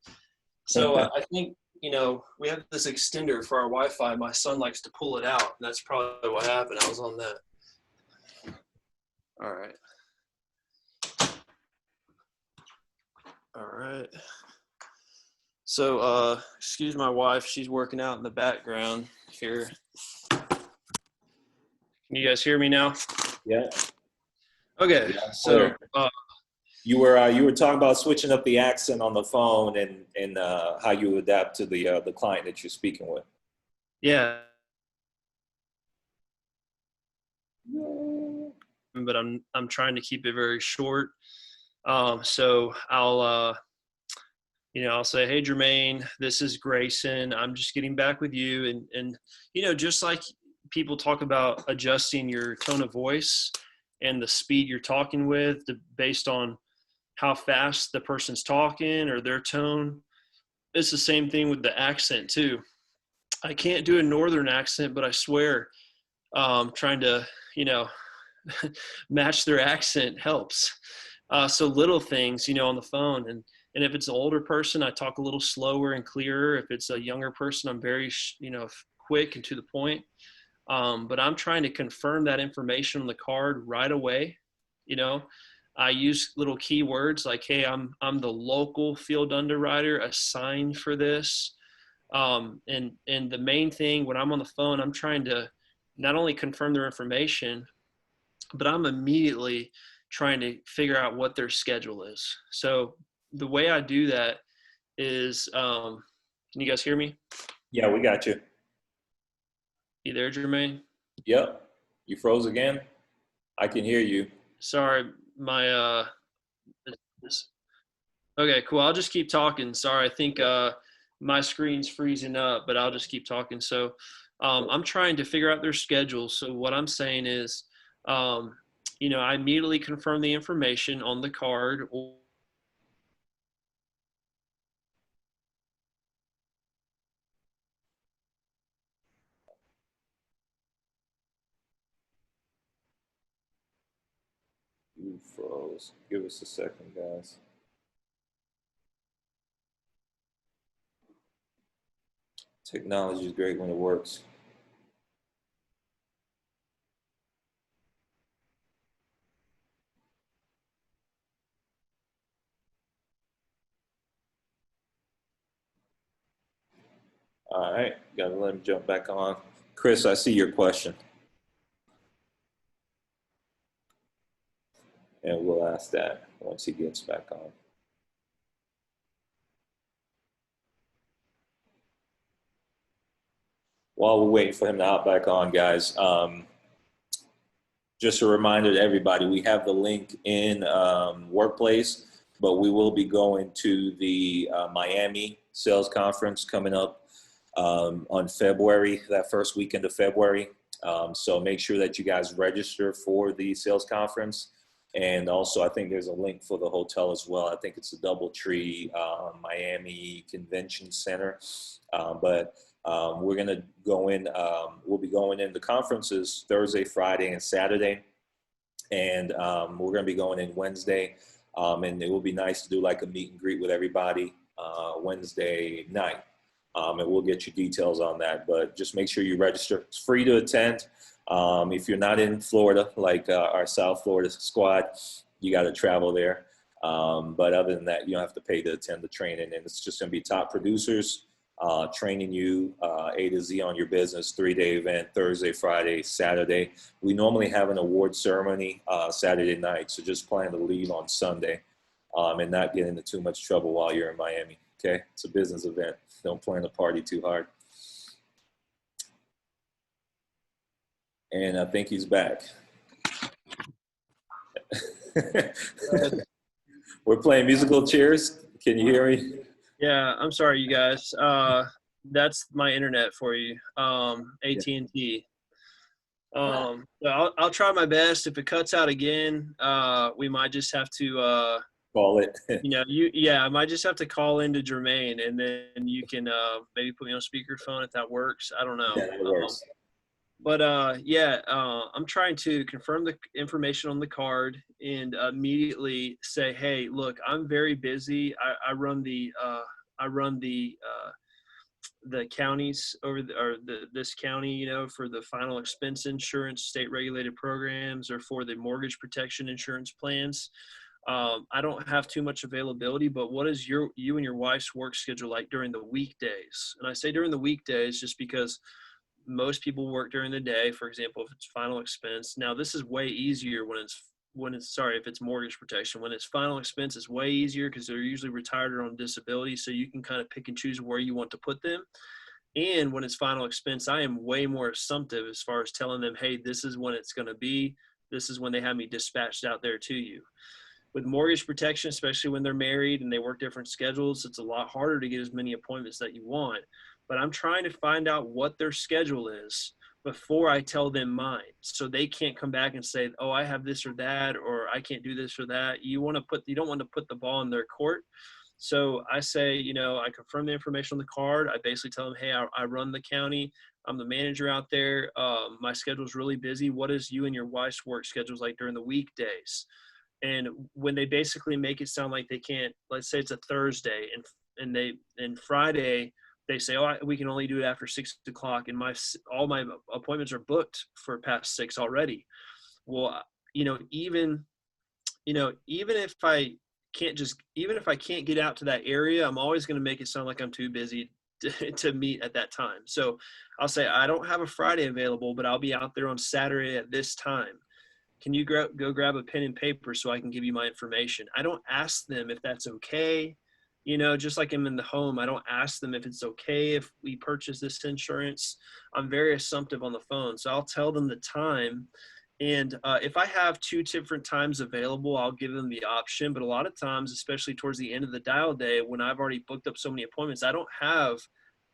So I think we have this extender for our Wi-Fi. My son likes to pull it out, and that's probably what happened. I was on that. All right. All right. So, excuse my wife. She's working out in the background here. Can you guys hear me now? Yeah. Okay. Yeah, so, you were talking about switching up the accent on the phone and how you adapt to the client that you're speaking with. yeah. But I'm trying to keep it very short. So I'll say, hey, Jermaine, this is Grayson. I'm just getting back with you. And just like people talk about adjusting your tone of voice and the speed you're talking with based on how fast the person's talking or their tone, it's the same thing with the accent too. I can't do a Northern accent, but I swear trying to, match their accent helps. So little things, on the phone. And if it's an older person, I talk a little slower and clearer. If it's a younger person, I'm very, quick and to the point. But I'm trying to confirm that information on the card right away. I use little keywords like, hey, I'm the local field underwriter assigned for this. And the main thing when I'm on the phone, I'm trying to not only confirm their information, but I'm immediately trying to figure out what their schedule is. So the way I do that is, can you guys hear me? Yeah, we got you. You there, Jermaine? Yep. You froze again? I can hear you. Sorry, my okay, cool. I'll just keep talking. Sorry, I think my screen's freezing up, but I'll just keep talking. So I'm trying to figure out their schedule. So what I'm saying is, I immediately confirm the information on the card. You froze. Give us a second, guys. Technology is great when it works. All right, gotta let him jump back on. Chris, I see your question. And we'll ask that once he gets back on. While we're waiting for him to hop back on, guys, just a reminder to everybody, we have the link in Workplace, but we will be going to the Miami sales conference coming up on February, that first weekend of February. So make sure that you guys register for the sales conference. And also, I think there's a link for the hotel as well. I think it's the Doubletree Miami Convention Center. But we're going to go in, we'll be going in the conferences Thursday, Friday, and Saturday. And we're going to be going in Wednesday. And it will be nice to do like a meet and greet with everybody Wednesday night. And we'll get you details on that. But just make sure you register. It's free to attend. If you're not in Florida, like our South Florida squad, you got to travel there. But other than that, you don't have to pay to attend the training, and it's just going to be top producers training you A to Z on your business. 3-day event, Thursday, Friday, Saturday. We normally have an award ceremony Saturday night, so just plan to leave on Sunday and not get into too much trouble while you're in Miami. Okay, it's a business event. Don't plan to party too hard. And I think he's back. We're playing musical chairs. Can you hear me? Yeah, I'm sorry, you guys. That's my internet for you. AT&T. So I'll try my best. If it cuts out again, we might just have to Call it. I might just have to call into Jermaine, and then you can maybe put me on speakerphone if that works. I don't know. Yeah, that works. I'm trying to confirm the information on the card and immediately say, hey, look, I'm very busy. I run the counties this county, for the final expense insurance, state regulated programs, or for the mortgage protection insurance plans. I don't have too much availability, but what is you and your wife's work schedule like during the weekdays? And I say during the weekdays just because most people work during the day. For example, if it's final expense. Now this is way easier if it's mortgage protection. When it's final expense, it's way easier because they're usually retired or on disability, so you can kind of pick and choose where you want to put them. And when it's final expense, I am way more assumptive as far as telling them, hey, this is when it's going to be. This is when they have me dispatched out there to you. With mortgage protection, especially when they're married and they work different schedules, it's a lot harder to get as many appointments that you want. But I'm trying to find out what their schedule is before I tell them mine, so they can't come back and say, oh, I have this or that, or I can't do this or that. You don't want to put the ball in their court. So I say, I confirm the information on the card. I basically tell them, hey, I run the county. I'm the manager out there. My schedule's really busy. What is you and your wife's work schedules like during the weekdays? And when they basically make it sound like they can't, let's say it's a Thursday and Friday, they say, oh, we can only do it after 6 o'clock. And all my appointments are booked for past 6 already. Well, even if I can't get out to that area, I'm always going to make it sound like I'm too busy to meet at that time. So I'll say, I don't have a Friday available, but I'll be out there on Saturday at this time. Can you go grab a pen and paper so I can give you my information? I don't ask them if that's okay. Just like I'm in the home, I don't ask them if it's okay if we purchase this insurance. I'm very assumptive on the phone. So I'll tell them the time. And if I have 2 different times available, I'll give them the option. But a lot of times, especially towards the end of the dial day, when I've already booked up so many appointments, I don't have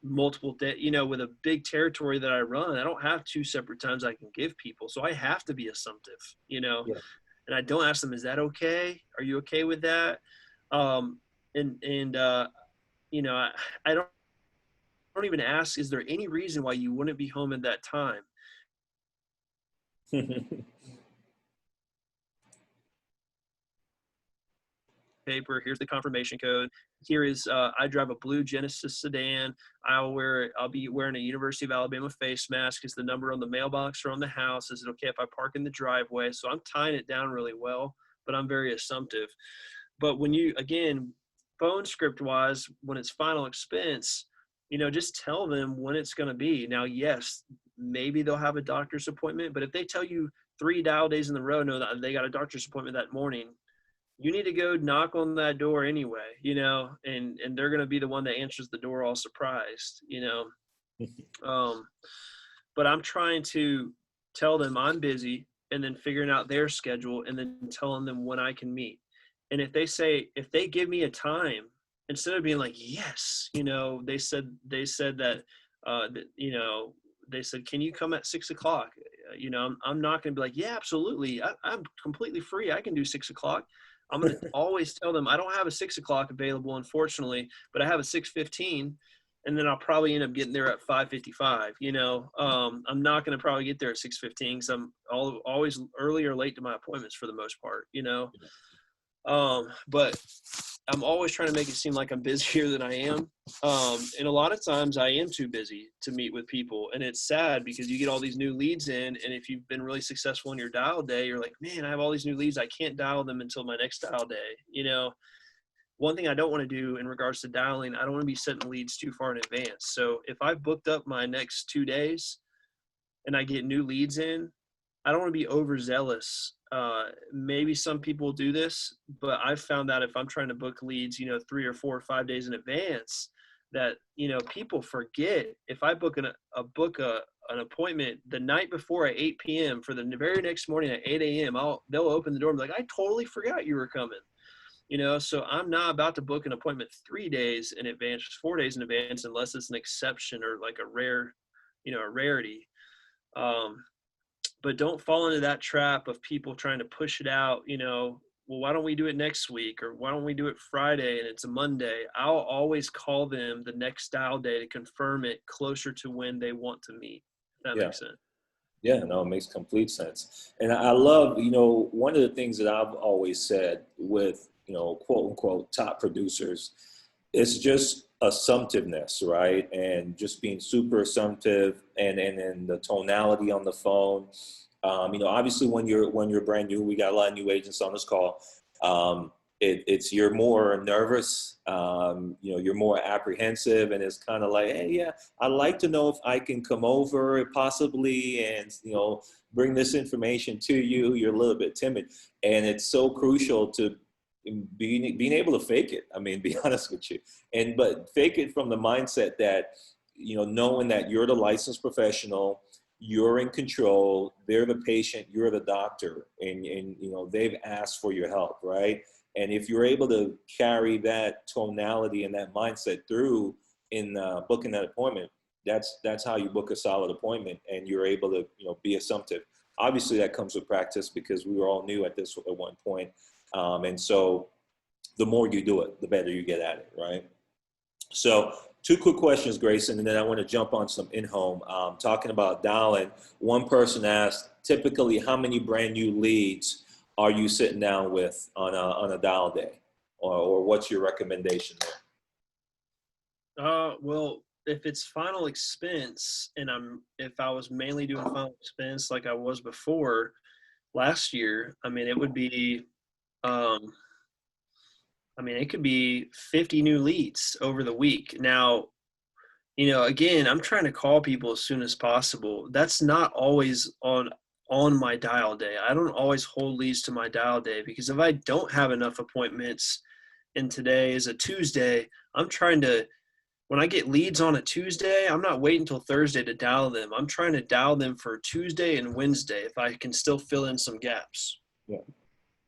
multiple day, with a big territory that I run, I don't have 2 separate times I can give people. So I have to be assumptive, Yeah. and I don't ask them, is that okay? Are you okay with that? I don't even ask, is there any reason why you wouldn't be home at that time? Paper, here's the confirmation code. Here is I drive a blue Genesis sedan. I'll be wearing a University of Alabama face mask. Is the number on the mailbox or on the house? Is it okay if I park in the driveway? So I'm tying it down really well, but I'm very assumptive. But when phone script wise, when it's final expense, just tell them when it's going to be. Now, yes, maybe they'll have a doctor's appointment, but if they tell you 3 dial days in a row, no, they got a doctor's appointment that morning, you need to go knock on that door anyway, and they're going to be the one that answers the door all surprised, but I'm trying to tell them I'm busy and then figuring out their schedule and then telling them when I can meet. And if they give me a time, instead of being like, yes, they said that, they said, can you come at 6 o'clock? I'm not going to be like, yeah, absolutely. I'm completely free. I can do 6 o'clock. I'm going to always tell them I don't have a 6 o'clock available, unfortunately, but I have a 6:15, and then I'll probably end up getting there at 5:55. I'm not going to probably get there at 6:15 because I'm always early or late to my appointments for the most part. But I'm always trying to make it seem like I'm busier than I am. And a lot of times I am too busy to meet with people. And it's sad because you get all these new leads in. And if you've been really successful in your dial day, you're like, man, I have all these new leads. I can't dial them until my next dial day. You know, one thing I don't want to do in regards to dialing, I don't want to be setting leads too far in advance. So if I've booked up my next 2 days and I get new leads in, I don't want to be overzealous. Maybe some people do this, but I've found out if I'm trying to book leads, 3 or 4 or 5 days in advance, that, people forget. If I book an appointment the night before at 8 p.m. for the very next morning at 8 a.m., they'll open the door and be like, I totally forgot you were coming. So I'm not about to book an appointment 3 days in advance, 4 days in advance, unless it's an exception or like a rarity. But don't fall into that trap of people trying to push it out, well, why don't we do it next week? Or why don't we do it Friday and it's a Monday? I'll always call them the next dial day to confirm it closer to when they want to meet. If that makes sense. Yeah, no, it makes complete sense. And I love, one of the things that I've always said with, quote unquote, top producers, it's just assumptiveness, right? And just being super assumptive and the tonality on the phone. Obviously when you're brand new, we got a lot of new agents on this call. It's you're more nervous, you're more apprehensive, and it's kind of like, hey, yeah, I'd like to know if I can come over possibly and, bring this information to you. You're a little bit timid, and it's so crucial to being able to fake it. I mean, be honest with you, but fake it from the mindset that, knowing that you're the licensed professional, you're in control, they're the patient, you're the doctor, and they've asked for your help, right? And if you're able to carry that tonality and that mindset through in booking that appointment, that's how you book a solid appointment, and you're able to be assumptive. Obviously, that comes with practice because we were all new at this at one point, and so the more you do it, the better you get at it, right? So 2 quick questions, Grayson, and then I want to jump on some in-home. Talking about dialing, one person asked, typically how many brand new leads are you sitting down with on a dial day, or what's your recommendation there? Well, if it's final expense, and if I was mainly doing final expense like I was before last year, I mean, it would be, it could be 50 new leads over the week. Now, again, I'm trying to call people as soon as possible. That's not always on my dial day. I don't always hold leads to my dial day, because if I don't have enough appointments and today is a Tuesday, when I get leads on a Tuesday, I'm not waiting until Thursday to dial them. I'm trying to dial them for Tuesday and Wednesday if I can still fill in some gaps. Yeah.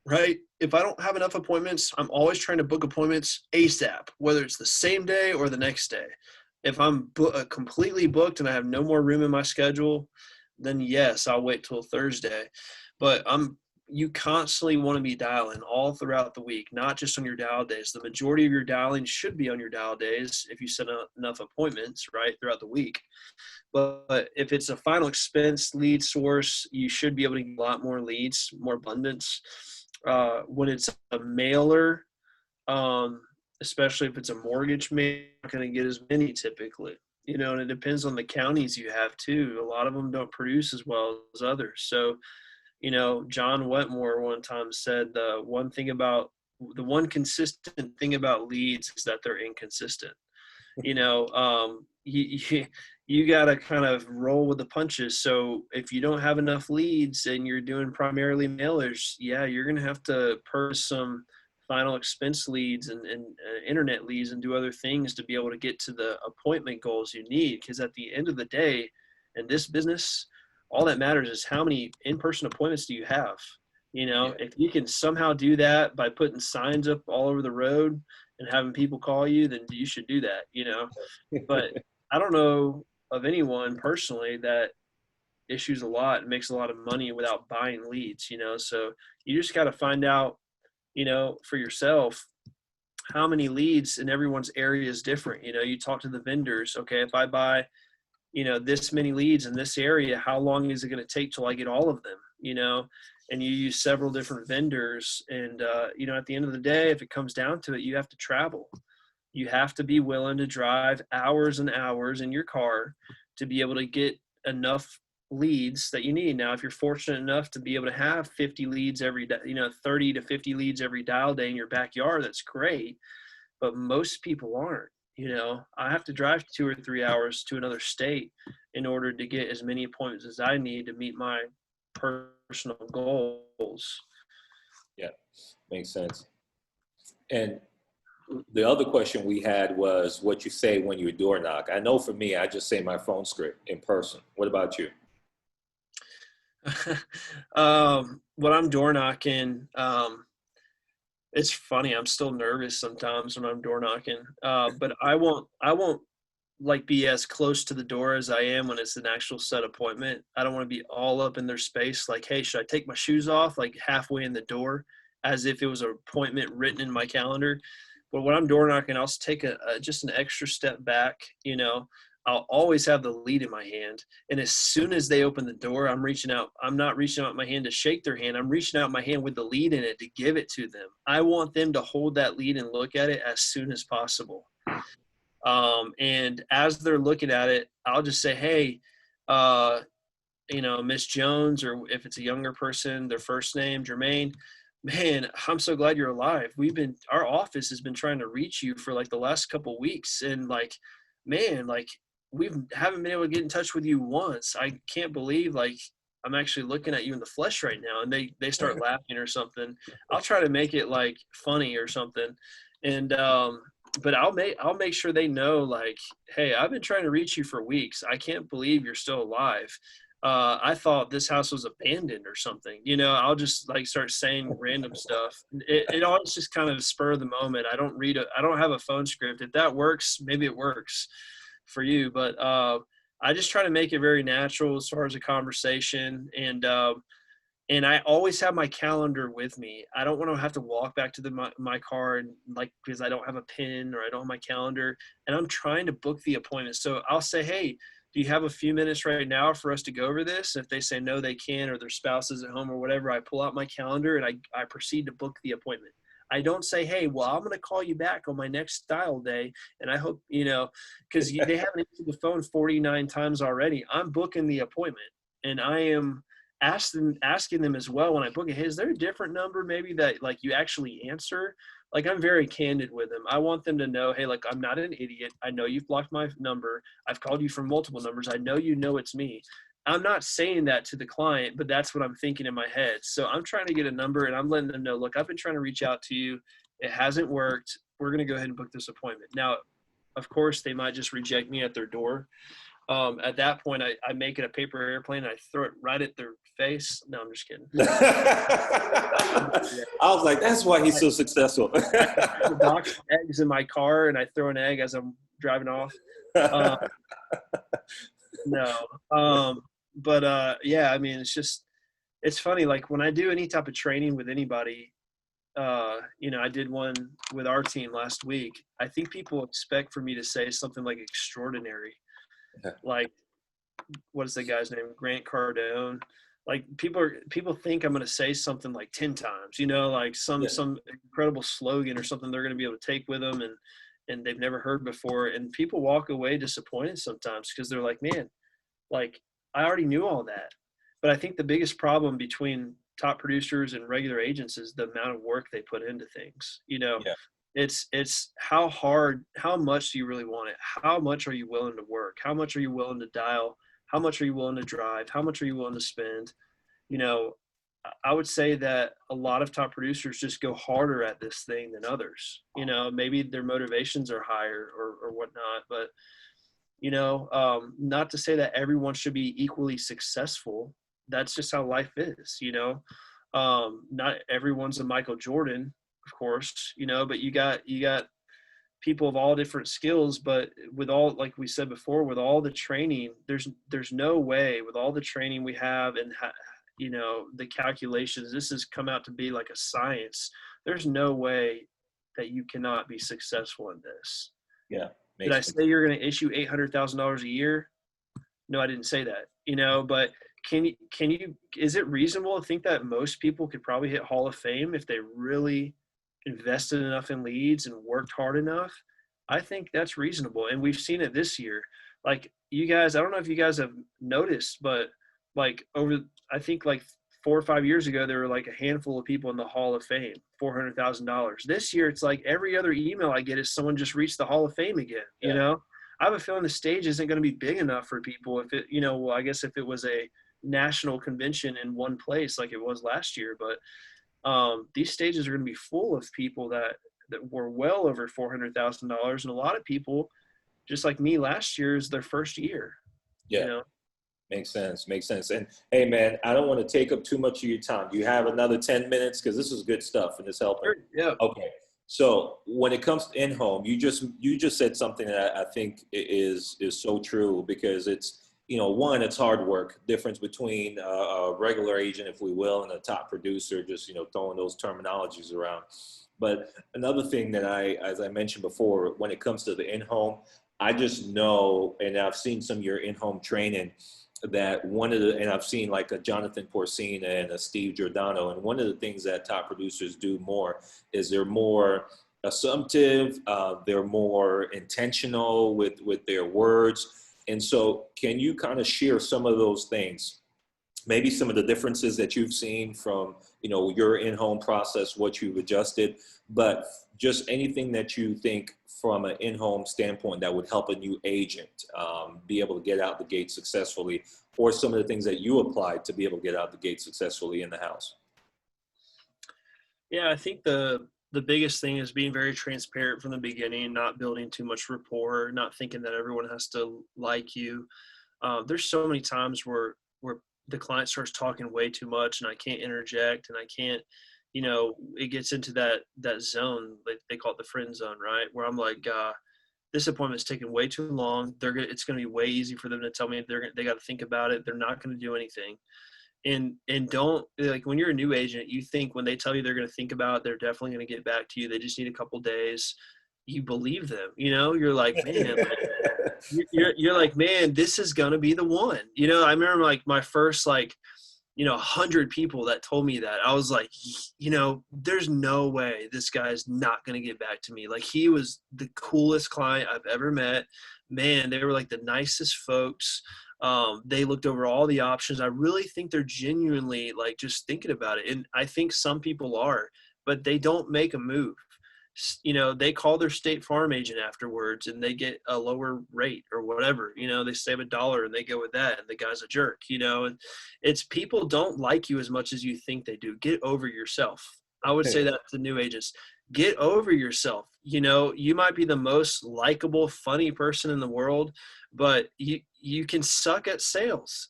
Right? If I don't have enough appointments, I'm always trying to book appointments ASAP, whether it's the same day or the next day. If I'm completely booked and I have no more room in my schedule, then yes, I'll wait till Thursday. But you constantly want to be dialing all throughout the week, not just on your dial days. The majority of your dialing should be on your dial days if you set enough appointments, right, throughout the week. But if it's a final expense lead source, you should be able to get a lot more leads, more abundance. When it's a mailer, especially if it's a mortgage mailer, you're not going to get as many typically. And it depends on the counties you have too. A lot of them don't produce as well as others. So, John Wetmore one time said the one consistent thing about leads is that they're inconsistent. You got to kind of roll with the punches. So if you don't have enough leads and you're doing primarily mailers, yeah, you're going to have to purchase some final expense leads and internet leads and do other things to be able to get to the appointment goals you need. Because at the end of the day, in this business, all that matters is how many in-person appointments do you have. If you can somehow do that by putting signs up all over the road and having people call you, then you should do that, But I don't know of anyone personally that issues a lot and makes a lot of money without buying leads, So you just got to find out, for yourself, how many leads in everyone's area is different. You talk to the vendors. Okay, if I buy, this many leads in this area, how long is it going to take till I get all of them? you know, and you use several different vendors. And, you know, at the end of the day, if it comes down to it, you have to travel. You have to be willing to drive hours and hours in your car to be able to get enough leads that you need. Now, if you're fortunate enough to be able to have 50 leads every day, you know, 30 to 50 leads every dial day in your backyard, that's great. But most people aren't. You know, I have to drive 2 or 3 hours to another state in order to get as many appointments as I need to meet my personal goals. Yeah, makes sense. And the other question we had was what you say when you door knock. I know for me, I just say my phone script in person. What about you? When I'm door knocking, it's funny. I'm still nervous sometimes when I'm door knocking, but I won't like be as close to the door as I am when it's an actual set appointment. I don't want to be all up in their space. Like, hey, should I take my shoes off? Like halfway in the door, as if it was an appointment written in my calendar. But when I'm door knocking, I'll take just an extra step back. You know, I'll always have the lead in my hand. And as soon as they open the door, I'm reaching out. I'm not reaching out my hand to shake their hand. I'm reaching out my hand with the lead in it to give it to them. I want them to hold that lead and look at it as soon as possible. And as they're looking at it, I'll just say, hey, you know, Miss Jones, or if it's a younger person, their first name, Jermaine, man, I'm so glad you're alive. Our office has been trying to reach you for like the last couple of weeks. And like, man, like haven't been able to get in touch with you once. I can't believe like I'm actually looking at you in the flesh right now. And they start laughing or something. I'll try to make it like funny or something. And, but I'll make sure they know like, hey, I've been trying to reach you for weeks. I can't believe you're still alive. I thought this house was abandoned or something. You know, I'll just like start saying random stuff. It always just kind of spur of the moment. I don't have a phone script. If that works, maybe it works for you. But I just try to make it very natural as far as a conversation. And I always have my calendar with me. I don't want to have to walk back to my car and like, because I don't have a pen or I don't have my calendar, and I'm trying to book the appointment. So I'll say, hey, do you have a few minutes right now for us to go over this? If they say no, they can, or their spouse is at home or whatever, I pull out my calendar and I proceed to book the appointment. I don't say, hey, well, I'm going to call you back on my next dial day. And I hope, you know, because they haven't answered the phone 49 times already. I'm booking the appointment, and I am asking them as well when I book it, hey, is there a different number maybe that like you actually answer? Like, I'm very candid with them. I want them to know, hey, like, I'm not an idiot. I know you've blocked my number. I've called you from multiple numbers. I know you know it's me. I'm not saying that to the client, but that's what I'm thinking in my head. So I'm trying to get a number, and I'm letting them know, look, I've been trying to reach out to you. It hasn't worked. We're going to go ahead and book this appointment. Now, of course, they might just reject me at their door. At that point, I make it a paper airplane and I throw it right at their face. No, I'm just kidding. I was like, that's why he's so successful. I put a box of eggs in my car and I throw an egg as I'm driving off. No. Yeah, I mean, it's funny. Like when I do any type of training with anybody, you know, I did one with our team last week. I think people expect for me to say something like extraordinary. Like, what is the guy's name? Grant Cardone. Like people think I'm going to say something like 10 times, you know, like some incredible slogan or something they're going to be able to take with them and they've never heard before. And people walk away disappointed sometimes because they're like, man, like I already knew all that. But I think the biggest problem between top producers and regular agents is the amount of work they put into things, you know. Yeah. It's how much do you really want it? How much are you willing to work? How much are you willing to dial? How much are you willing to drive? How much are you willing to spend? You know, I would say that a lot of top producers just go harder at this thing than others. You know, maybe their motivations are higher or whatnot, but, you know, not to say that everyone should be equally successful. That's just how life is, you know. Not everyone's a Michael Jordan, of course, you know, but you got people of all different skills, but with all, like we said before, with all the training, there's no way with all the training we have and, you know, the calculations, this has come out to be like a science. There's no way that you cannot be successful in this. Yeah. Did I say you're going to issue $800,000 a year? No, I didn't say that, you know, but is it reasonable to think that most people could probably hit Hall of Fame if they really invested enough in leads and worked hard enough? I think that's reasonable. And we've seen it this year. Like you guys, I don't know if you guys have noticed, but like I think like 4 or 5 years ago, there were like a handful of people in the Hall of Fame, $400,000. This year, it's like every other email I get is someone just reached the Hall of Fame again, you know? I have a feeling the stage isn't going to be big enough for people if it, well, I guess if it was a national convention in one place like it was last year, but these stages are going to be full of people that were well over $400,000, and a lot of people, just like me last year, is their first year. Yeah, makes sense. Makes sense. And hey, man, I don't want to take up too much of your time. Do you have another 10 minutes? Because this is good stuff and it's helping. Sure. Yeah. Okay. So when it comes to in-home, you just said something that I think is so true, because it's, one, it's hard work. Difference between a regular agent, if we will, and a top producer, just, throwing those terminologies around. But another thing that as I mentioned before, when it comes to the in-home, I just know, and I've seen some of your in-home training, that and I've seen like a Jonathan Porcina and a Steve Giordano, and one of the things that top producers do more is they're more assumptive, they're more intentional with their words. And so can you kind of share some of those things, maybe some of the differences that you've seen from, your in-home process, what you've adjusted, but just anything that you think from an in-home standpoint that would help a new agent be able to get out the gate successfully, or some of the things that you applied to be able to get out the gate successfully in the house? Yeah, I think the biggest thing is being very transparent from the beginning, not building too much rapport, not thinking that everyone has to like you. There's so many times where the client starts talking way too much and I can't interject, and I can't, it gets into that zone. They call it the friend zone, right? Where I'm like, this appointment's taking way too long. It's going to be way easy for them to tell me they got to think about it. They're not going to do anything. And don't, like, when you're a new agent, you think when they tell you they're going to think about it, they're definitely going to get back to you. They just need a couple days. You believe them, you're like, man, you're like, man, this is going to be the one. I remember like my first, 100 people that told me that, I was like, there's no way this guy's not going to get back to me. Like, he was the coolest client I've ever met. Man, they were like the nicest folks. They looked over all the options. I really think they're genuinely like just thinking about it. And I think some people are, but they don't make a move. They call their State Farm agent afterwards and they get a lower rate or whatever, they save $1 and they go with that. And the guy's a jerk, and it's, people don't like you as much as you think they do. Get over yourself. I would say that to new agents. Get over yourself. You might be the most likable, funny person in the world, but you can suck at sales.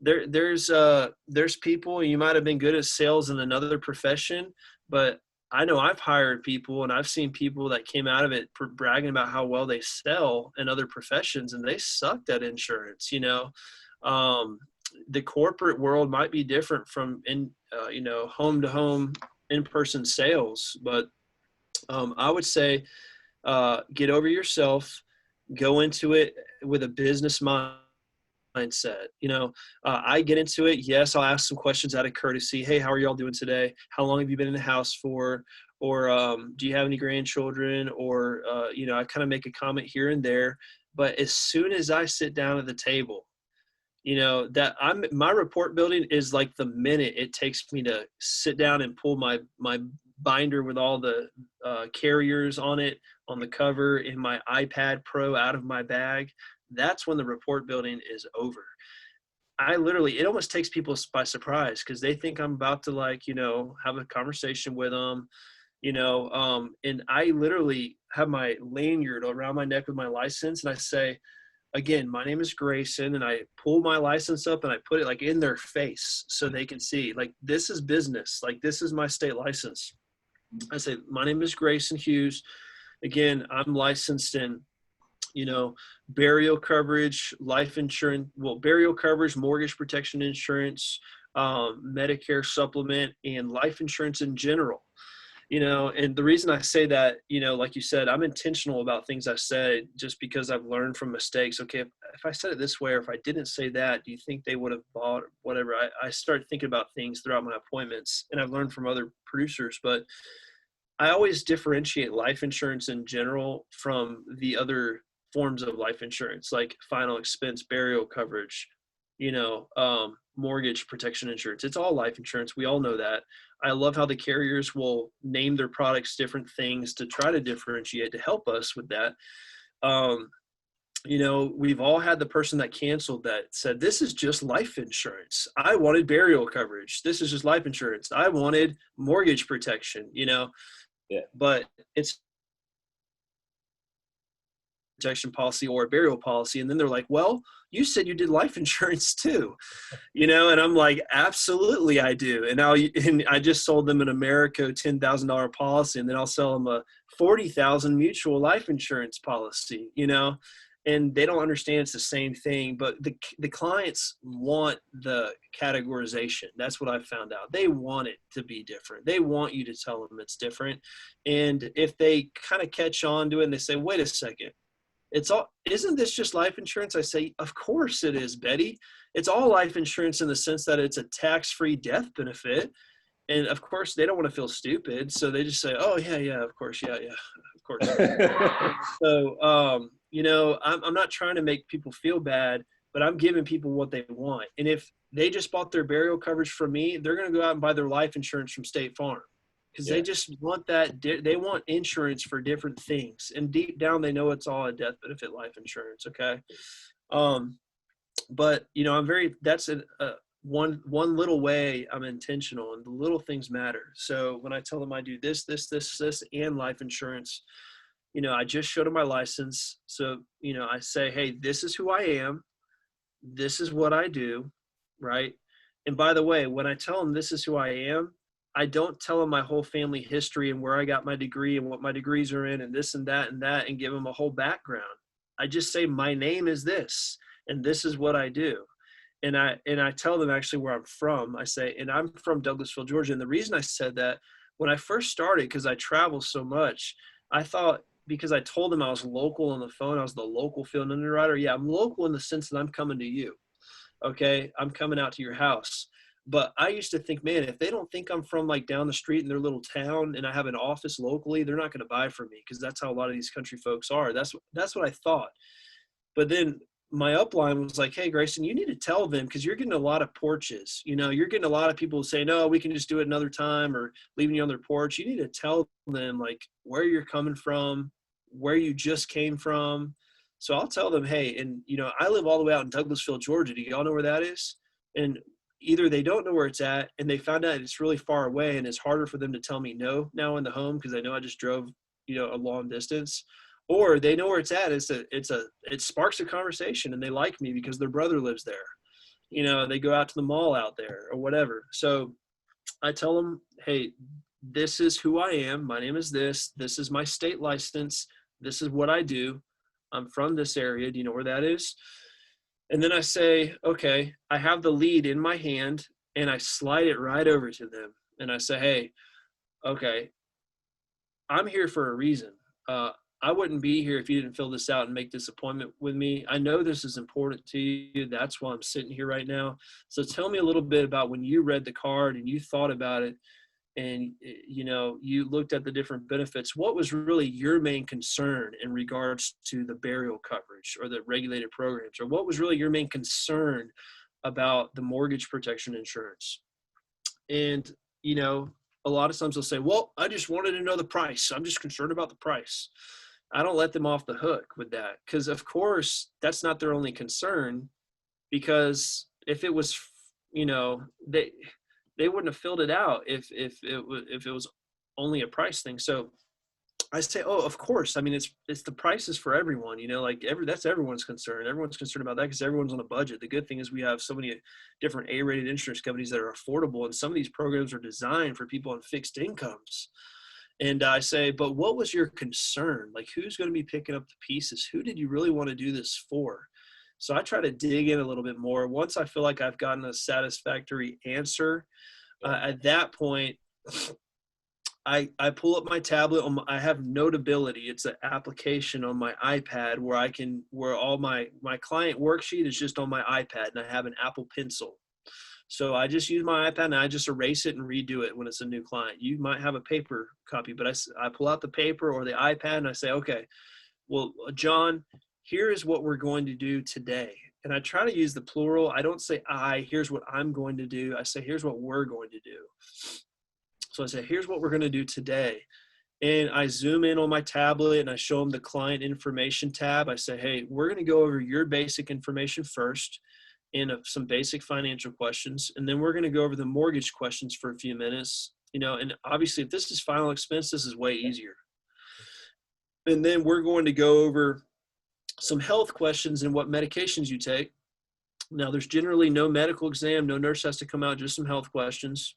There's people, you might have been good at sales in another profession, but I know I've hired people and I've seen people that came out of it bragging about how well they sell in other professions, and they sucked at insurance. The corporate world might be different from home to home in-person sales, but I would say get over yourself, go into it with a business mindset. I get into it. Yes, I'll ask some questions out of courtesy. Hey, how are y'all doing today? How long have you been in the house for? Or do you have any grandchildren? Or, I kind of make a comment here and there. But as soon as I sit down at the table, my report building is like the minute it takes me to sit down and pull my binder with all the carriers on it, on the cover, in my iPad Pro out of my bag. That's when the report building is over. It almost takes people by surprise, because they think I'm about to have a conversation with them, and I literally have my lanyard around my neck with my license. And I say, again, my name is Grayson, and I pull my license up and I put it in their face so they can see, this is business. This is my state license. I say, my name is Grayson Hughes. Again, I'm licensed in, burial coverage, life insurance, burial coverage, mortgage protection insurance, Medicare supplement, and life insurance in general. And the reason I say that, like you said, I'm intentional about things I say just because I've learned from mistakes. Okay, if I said it this way, or if I didn't say that, do you think they would have bought whatever? I start thinking about things throughout my appointments, and I've learned from other producers, but I always differentiate life insurance in general from the other forms of life insurance, like final expense burial coverage, mortgage protection insurance. It's all life insurance. We all know that. I love how the carriers will name their products different things to try to differentiate to help us with that. We've all had the person that canceled that said, this is just life insurance. I wanted burial coverage. This is just life insurance. I wanted mortgage protection, Yeah. but it's protection policy or a burial policy. And then they're like, well, you said you did life insurance too, and I'm like, absolutely I do. And I just sold them an Americo $10,000 policy, and then I'll sell them a $40,000 mutual life insurance policy, and they don't understand it's the same thing, but the clients want the categorization. That's what I've found out. They want it to be different. They want you to tell them it's different. And if they kind of catch on to it and they say, wait a second, isn't this just life insurance? I say, of course it is, Betty. It's all life insurance in the sense that it's a tax-free death benefit. And of course they don't want to feel stupid. So they just say, oh yeah, of course. Yeah, of course. So, I'm not trying to make people feel bad, but I'm giving people what they want. And if they just bought their burial coverage from me, they're going to go out and buy their life insurance from State Farm. Because they just want that. They want insurance for different things, and deep down they know it's all a death benefit life insurance. Okay, but That's one little way I'm intentional, and the little things matter. So when I tell them I do this, and life insurance, I just showed them my license. So I say, hey, this is who I am. This is what I do, right? And by the way, when I tell them this is who I am, I don't tell them my whole family history and where I got my degree and what my degrees are in and this and that and give them a whole background. I just say, my name is this, and this is what I do. And I tell them actually where I'm from. I say, and I'm from Douglasville, Georgia. And the reason I said that, when I first started, because I travel so much, I thought, because I told them I was local on the phone, I was the local field underwriter. Yeah, I'm local in the sense that I'm coming to you. Okay, I'm coming out to your house. But I used to think, man, if they don't think I'm from like down the street in their little town and I have an office locally, they're not going to buy from me, because that's how a lot of these country folks are. That's what I thought. But then my upline was like, hey, Grayson, you need to tell them, because you're getting a lot of porches. You're getting a lot of people saying, no, we can just do it another time, or leaving you on their porch. You need to tell them like where you're coming from, where you just came from. So I'll tell them, hey, and I live all the way out in Douglasville, Georgia. Do y'all know where that is? And either they don't know where it's at, and they found out it's really far away, and it's harder for them to tell me no now in the home, because I know I just drove, a long distance, or they know where it's at. It sparks a conversation, and they like me because their brother lives there. They go out to the mall out there or whatever. So I tell them, hey, this is who I am. My name is this. This is my state license. This is what I do. I'm from this area. Do you know where that is? And then I say, okay, I have the lead in my hand, and I slide it right over to them. And I say, hey, okay, I'm here for a reason. I wouldn't be here if you didn't fill this out and make this appointment with me. I know this is important to you. That's why I'm sitting here right now. So tell me a little bit about when you read the card and you thought about it, and you looked at the different benefits. What was really your main concern in regards to the burial coverage or the regulated programs, or what was really your main concern about the mortgage protection insurance? And a lot of times they'll say, well, I just wanted to know the price. I'm just concerned about the price. I don't let them off the hook with that, because of course that's not their only concern, because if it was, they wouldn't have filled it out if it was only a price thing. So I say, oh, of course. I mean, it's the prices for everyone, that's everyone's concern. Everyone's concerned about that because everyone's on a budget. The good thing is we have so many different A-rated insurance companies that are affordable, and some of these programs are designed for people on fixed incomes. And I say, but what was your concern? Like, who's going to be picking up the pieces? Who did you really want to do this for? So I try to dig in a little bit more. Once I feel like I've gotten a satisfactory answer, at that point, I pull up my tablet I have Notability. It's an application on my iPad where all my client worksheet is just on my iPad, and I have an Apple Pencil. So I just use my iPad and I just erase it and redo it when it's a new client. You might have a paper copy, but I pull out the paper or the iPad and I say, okay, well, John, here is what we're going to do today. And I try to use the plural. I don't say here's what I'm going to do. I say, here's what we're going to do. So I say, here's what we're going to do today. And I zoom in on my tablet and I show them the client information tab. I say, hey, we're going to go over your basic information first and some basic financial questions. And then we're going to go over the mortgage questions for a few minutes, and obviously if this is final expense, this is way easier. And then we're going to go over some health questions and what medications you take. Now there's generally no medical exam, no nurse has to come out, just some health questions.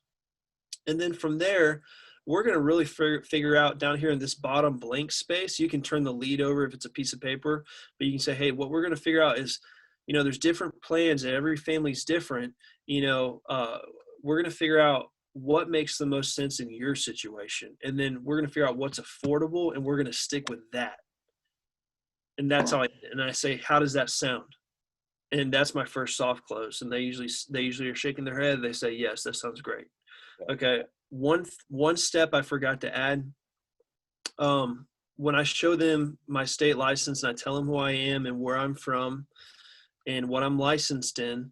And then from there, we're going to really figure out down here in this bottom blank space. You can turn the lead over if it's a piece of paper, but you can say, hey, what we're going to figure out is, there's different plans and every family's different. We're going to figure out what makes the most sense in your situation. And then we're going to figure out what's affordable and we're going to stick with that. And that's how I say, how does that sound? And that's my first soft close. And they usually are shaking their head. They say, yes, that sounds great. Okay. One step I forgot to add. When I show them my state license and I tell them who I am and where I'm from and what I'm licensed in,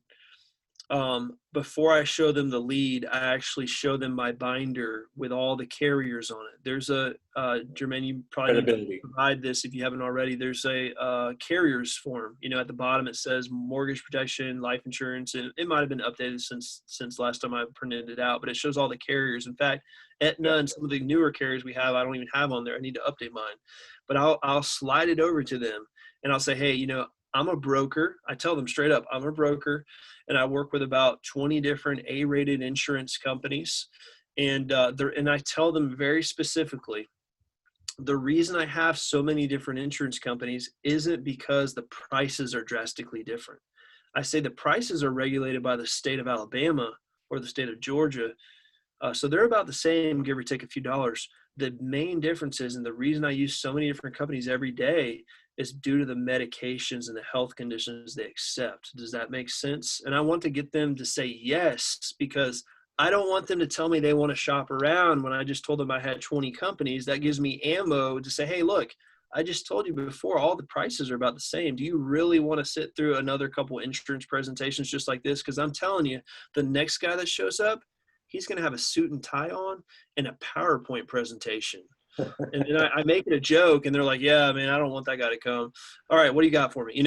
before I show them the lead, I actually show them my binder with all the carriers on it. There's Jermaine, you probably need to provide this if you haven't already. There's a carriers form. At the bottom it says mortgage protection, life insurance, and it might have been updated since last time I printed it out, but it shows all the carriers. In fact, Aetna and some of the newer carriers we have, I don't even have on there. I need to update mine, but I'll slide it over to them and I'll say, hey, I'm a broker. I tell them straight up, I'm a broker, and I work with about 20 different A-rated insurance companies. And I tell them very specifically, the reason I have so many different insurance companies isn't because the prices are drastically different. I say the prices are regulated by the state of Alabama or the state of Georgia. So they're about the same, give or take a few dollars. The main difference is, and the reason I use so many different companies every day is due to the medications and the health conditions they accept. Does that make sense? And I want to get them to say yes, because I don't want them to tell me they want to shop around when I just told them I had 20 companies. That gives me ammo to say, hey, look, I just told you before, all the prices are about the same. Do you really want to sit through another couple insurance presentations just like this? Because I'm telling you, the next guy that shows up, he's going to have a suit and tie on and a PowerPoint presentation. And then I make it a joke and they're like, yeah, man, I don't want that guy to come. All right, what do you got for me?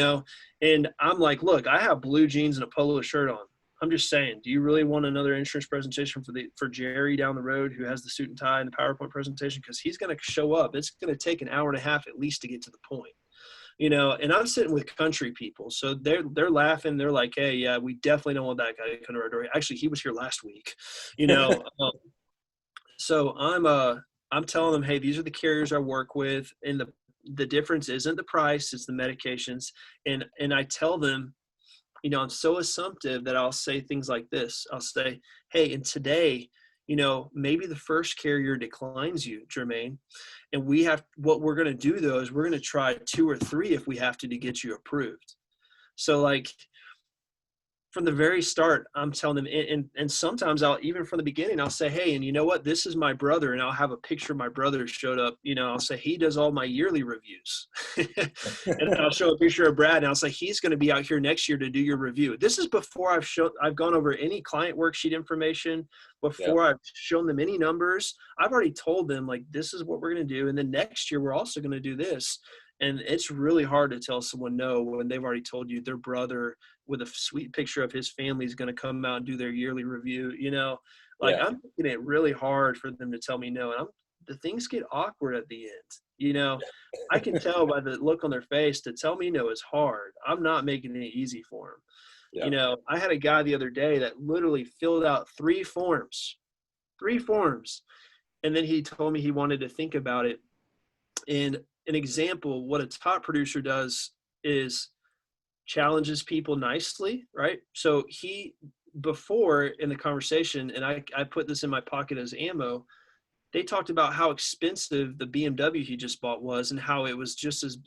And I'm like, look, I have blue jeans and a polo shirt on. I'm just saying, do you really want another insurance presentation for Jerry down the road who has the suit and tie and the PowerPoint presentation? Because he's going to show up. It's going to take an hour and a half at least to get to the point. And I'm sitting with country people. So they're laughing. They're like, hey, yeah, we definitely don't want that guy to come to our door. Actually, he was here last week, So I'm telling them, hey, these are the carriers I work with. And the difference isn't the price, it's the medications. And I tell them, I'm so assumptive that I'll say things like this. I'll say, hey, and today, maybe the first carrier declines you, Jermaine. And what we're going to do though, is we're going to try 2 or 3 if we have to get you approved. So like from the very start, I'm telling them, and sometimes even from the beginning, I'll say, hey, and you know what, this is my brother. And I'll have a picture of my brother showed up, I'll say, he does all my yearly reviews. And I'll show a picture of Brad and I'll say, he's going to be out here next year to do your review. This is before I've gone over any client worksheet information, before I've shown them any numbers. I've already told them like, this is what we're going to do. And then next year, we're also going to do this. And it's really hard to tell someone no when they've already told you their brother with a sweet picture of his family is going to come out and do their yearly review. I'm making it really hard for them to tell me no. And the things get awkward at the end. I can tell by the look on their face to tell me no is hard. I'm not making it easy for them. Yeah. I had a guy the other day that literally filled out 3 forms. And then he told me he wanted to think about it. And an example, what a top producer does is challenges people nicely, right? So before in the conversation, and I put this in my pocket as ammo, they talked about how expensive the BMW he just bought was, and how it was just as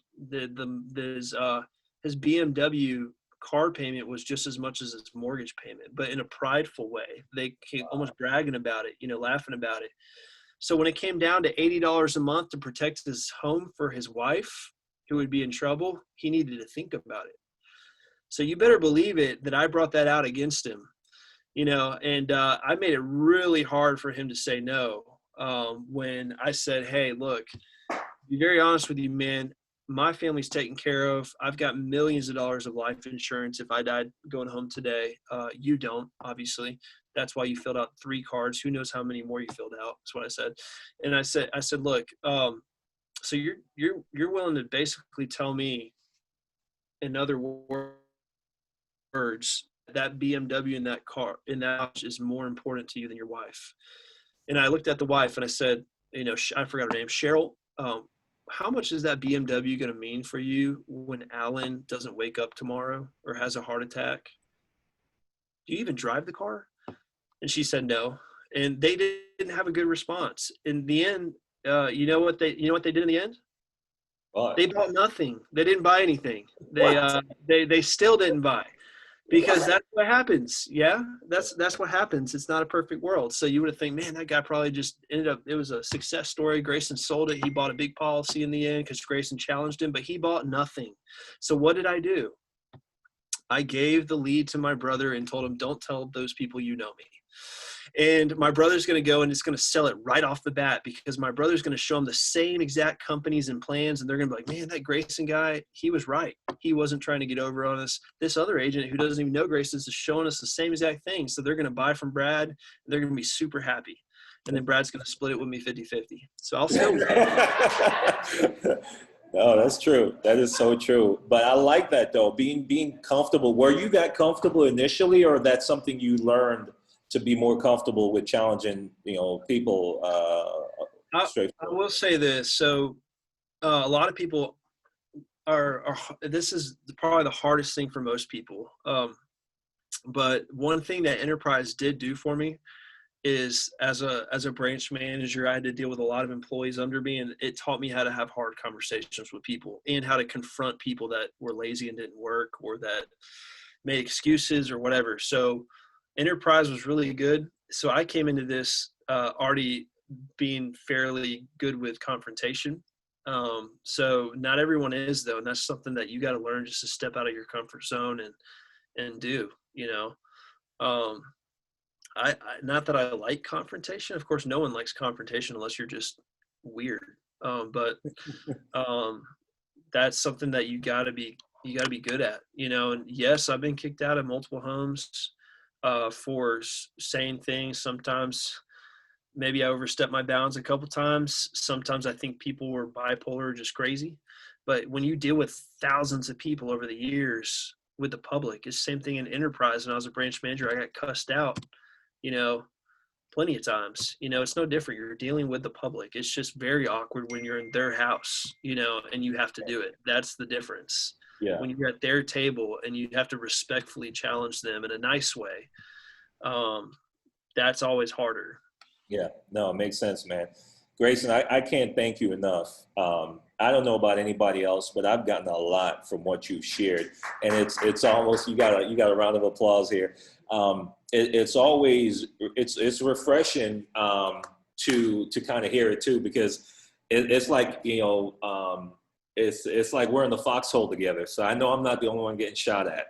his BMW car payment was just as much as his mortgage payment, but in a prideful way. They came almost bragging about it, laughing about it. So when it came down to $80 a month to protect his home for his wife, who would be in trouble, he needed to think about it. So you better believe it that I brought that out against him, and I made it really hard for him to say no. When I said, hey, look, to be very honest with you, man, my family's taken care of. I've got millions of dollars of life insurance if I died going home today. You don't, obviously. That's why you filled out 3 cards. Who knows how many more you filled out? That's what I said. And I said, look, so you're willing to basically tell me, in other words, that BMW in that car, in that house, is more important to you than your wife. And I looked at the wife and I said, I forgot her name, Cheryl. How much is that BMW going to mean for you when Alan doesn't wake up tomorrow or has a heart attack? Do you even drive the car? And she said no. And they didn't have a good response. In the end, you know what they did in the end? What? They bought nothing. They didn't buy anything. They still didn't buy. Because that's what happens. Yeah, that's what happens. It's not a perfect world. So you would think, man, that guy probably just ended up, it was a success story. Grayson sold it. He bought a big policy in the end because Grayson challenged him, but he bought nothing. So what did I do? I gave the lead to my brother and told him, don't tell those people you know me. And my brother's going to go and it's going to sell it right off the bat, because my brother's going to show them the same exact companies and plans. And they're going to be like, man, that Grayson guy, he was right. He wasn't trying to get over on us. This other agent who doesn't even know Grayson is showing us the same exact thing. So they're going to buy from Brad. And they're going to be super happy. And then Brad's going to split it with me 50-50. So I'll still win. No, that's true. That is so true. But I like that, though, being comfortable. Were you that comfortable initially, or that's something you learned to be more comfortable with challenging, people? I will say this. So a lot of people this is probably the hardest thing for most people. But one thing that Enterprise did do for me is, as a branch manager, I had to deal with a lot of employees under me, and it taught me how to have hard conversations with people and how to confront people that were lazy and didn't work, or that made excuses or whatever. So Enterprise was really good. So I came into this already being fairly good with confrontation. So not everyone is, though, and that's something that you got to learn, just to step out of your comfort zone and do. I not that I like confrontation. Of course, no one likes confrontation unless you're just weird. But that's something that you got to be good at. And yes, I've been kicked out of multiple homes for saying things. Sometimes maybe I overstepped my bounds a couple times. Sometimes I think people were bipolar or just crazy. But when you deal with thousands of people over the years with the public, it's the same thing in Enterprise. When I was a branch manager, I got cussed out, plenty of times. It's no different. You're dealing with the public. It's just very awkward when you're in their house, and you have to do it. That's the difference. Yeah. When you're at their table and you have to respectfully challenge them in a nice way, that's always harder. Yeah, no, it makes sense, man. Grayson, I can't thank you enough. I don't know about anybody else, but I've gotten a lot from what you've shared, and it's almost, you got a round of applause here. It's always refreshing to kind of hear it too, because it's like it's like we're in the foxhole together. So I know I'm not the only one getting shot at,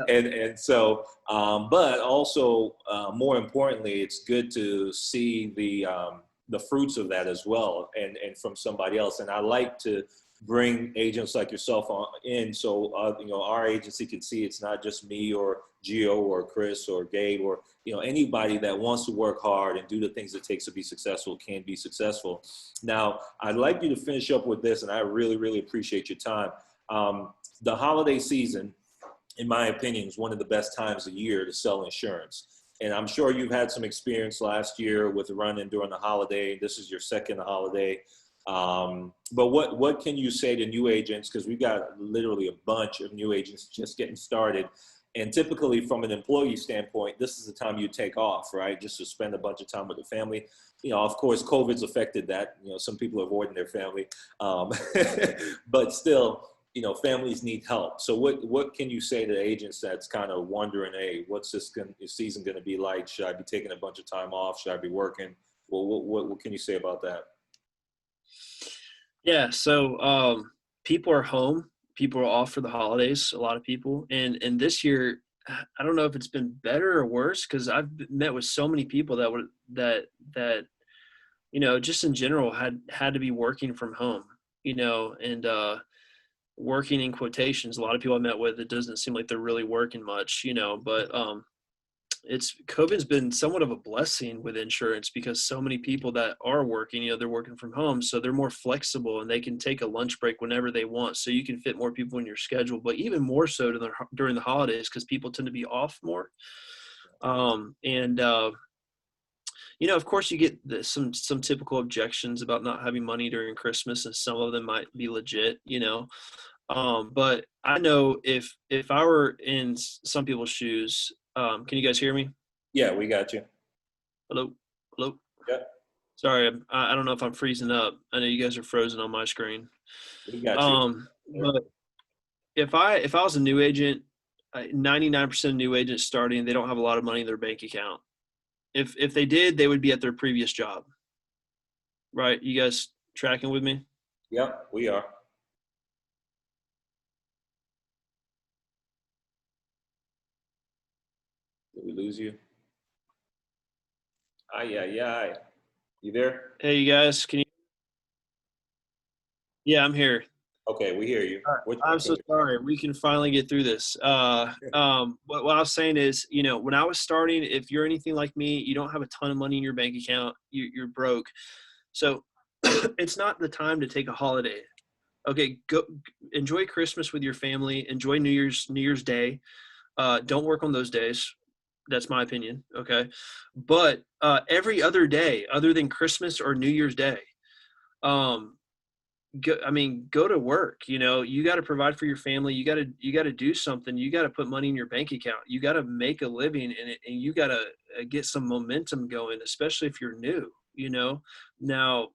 and so but also more importantly, it's good to see the fruits of that as well, and from somebody else. And I like to bring agents like yourself in, so our agency can see it's not just me or Gio or Chris or Gabe or anybody that wants to work hard and do the things it takes to be successful can be successful. Now, I'd like you to finish up with this, and I really, really appreciate your time. The holiday season, in my opinion, is one of the best times of year to sell insurance. And I'm sure you've had some experience last year with running during the holiday. This is your second holiday. But what can you say to new agents? Because we've got literally a bunch of new agents just getting started. And typically from an employee standpoint, this is the time you take off, right? Just to spend a bunch of time with the family. Of course, COVID's affected that. Some people are avoiding their family. But still, families need help. So what can you say to agents that's kind of wondering, hey, what's this season going to be like? Should I be taking a bunch of time off? Should I be working? Well, what can you say about that? Yeah. So people are home. People are off for the holidays. A lot of people, and this year, I don't know if it's been better or worse because I've met with so many people that just in general had to be working from home. And working in quotations. A lot of people I met with, it doesn't seem like they're really working much. But it's COVID's been somewhat of a blessing with insurance because so many people that are working, they're working from home, so they're more flexible and they can take a lunch break whenever they want. So you can fit more people in your schedule, but even more so during the holidays because people tend to be off more. And of course, you get some typical objections about not having money during Christmas, and some of them might be legit. But I know if I were in some people's shoes, can you guys hear me? Yeah, we got you. Hello? Hello? Yeah, Sorry, I don't know if I'm freezing up. I know you guys are frozen on my screen. we got you. But if I was a new agent, 99% of new agents starting, they don't have a lot of money in their bank account. If they did, they would be at their previous job. Right? You guys tracking with me? Yep, we are. Did we lose you? Aye, aye, aye. You there? Hey, you guys, can you? Yeah, I'm here. Okay, we hear you. All right. I'm so sorry. We can finally get through this. What I was saying is, when I was starting, if you're anything like me, you don't have a ton of money in your bank account. You're broke. So it's not the time to take a holiday. Okay, go enjoy Christmas with your family. Enjoy New Year's Day. Don't work on those days. That's my opinion. Okay. But every other day other than Christmas or New Year's Day, um, go to work. You got to provide for your family. You got to do something. You got to put money in your bank account. You got to make a living, and you got to get some momentum going, especially if you're new. Now,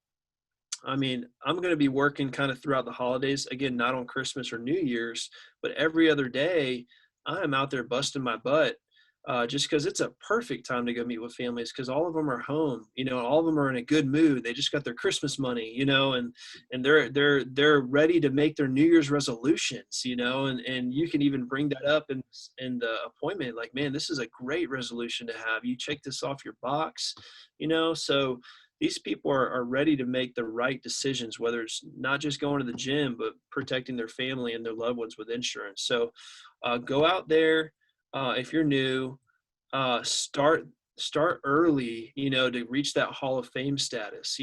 I'm going to be working kind of throughout the holidays. Again, not on Christmas or New Year's, but every other day, I am out there busting my butt. Just because it's a perfect time to go meet with families because all of them are home, all of them are in a good mood. They just got their Christmas money, and they're ready to make their New Year's resolutions, and you can even bring that up in the appointment. Like, man, this is a great resolution to have. You check this off your box, so these people are ready to make the right decisions, whether it's not just going to the gym, but protecting their family and their loved ones with insurance. So go out there. If you're new, start early, to reach that Hall of Fame status.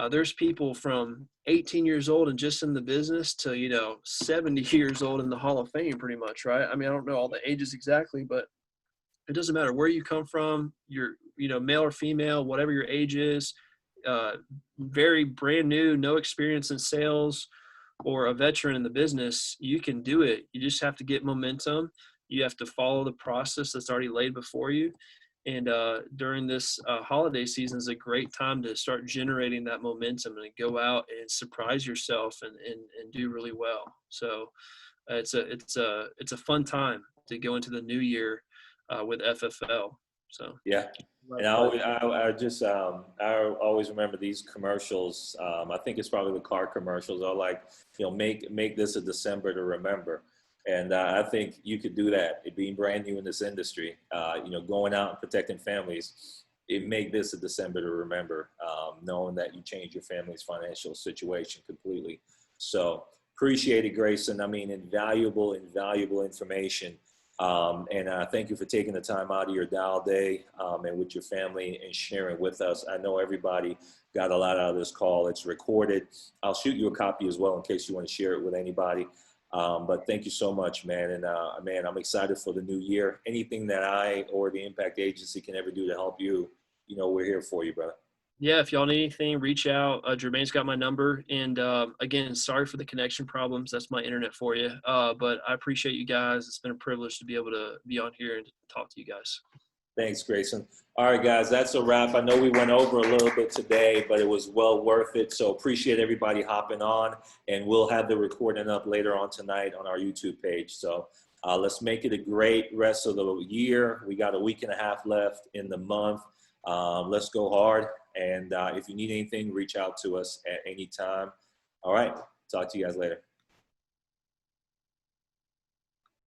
There's people from 18 years old and just in the business to, 70 years old in the Hall of Fame pretty much, right? I don't know all the ages exactly, but it doesn't matter where you come from. You're, male or female, whatever your age is, very brand new, no experience in sales, or a veteran in the business, you can do it. You just have to get momentum. You have to follow the process that's already laid before you. And during this holiday season is a great time to start generating that momentum and go out and surprise yourself and do really well. So it's a fun time to go into the new year with FFL. So yeah. And I always remember these commercials. I think it's probably the car commercials are like, make this a December to remember. And I think you could do that. It being brand new in this industry, going out and protecting families, make this a December to remember, knowing that you change your family's financial situation completely. So appreciate it, Grayson. Invaluable information. And thank you for taking the time out of your dial day and with your family and sharing with us. I know everybody got a lot out of this call. It's recorded. I'll shoot you a copy as well in case you want to share it with anybody. But thank you so much, man. And man, I'm excited for the new year. Anything that I or the Impact Agency can ever do to help you, we're here for you, brother. Yeah, if y'all need anything, reach out. Jermaine's got my number. And again, sorry for the connection problems. That's my internet for you. But I appreciate you guys. It's been a privilege to be able to be on here and talk to you guys. Thanks, Grayson. All right, guys, that's a wrap. I know we went over a little bit today, but it was well worth it. So appreciate everybody hopping on, and we'll have the recording up later on tonight on our YouTube page. So let's make it a great rest of the year. We got a week and a half left in the month. Let's go hard. And if you need anything, reach out to us at any time. All right. Talk to you guys later.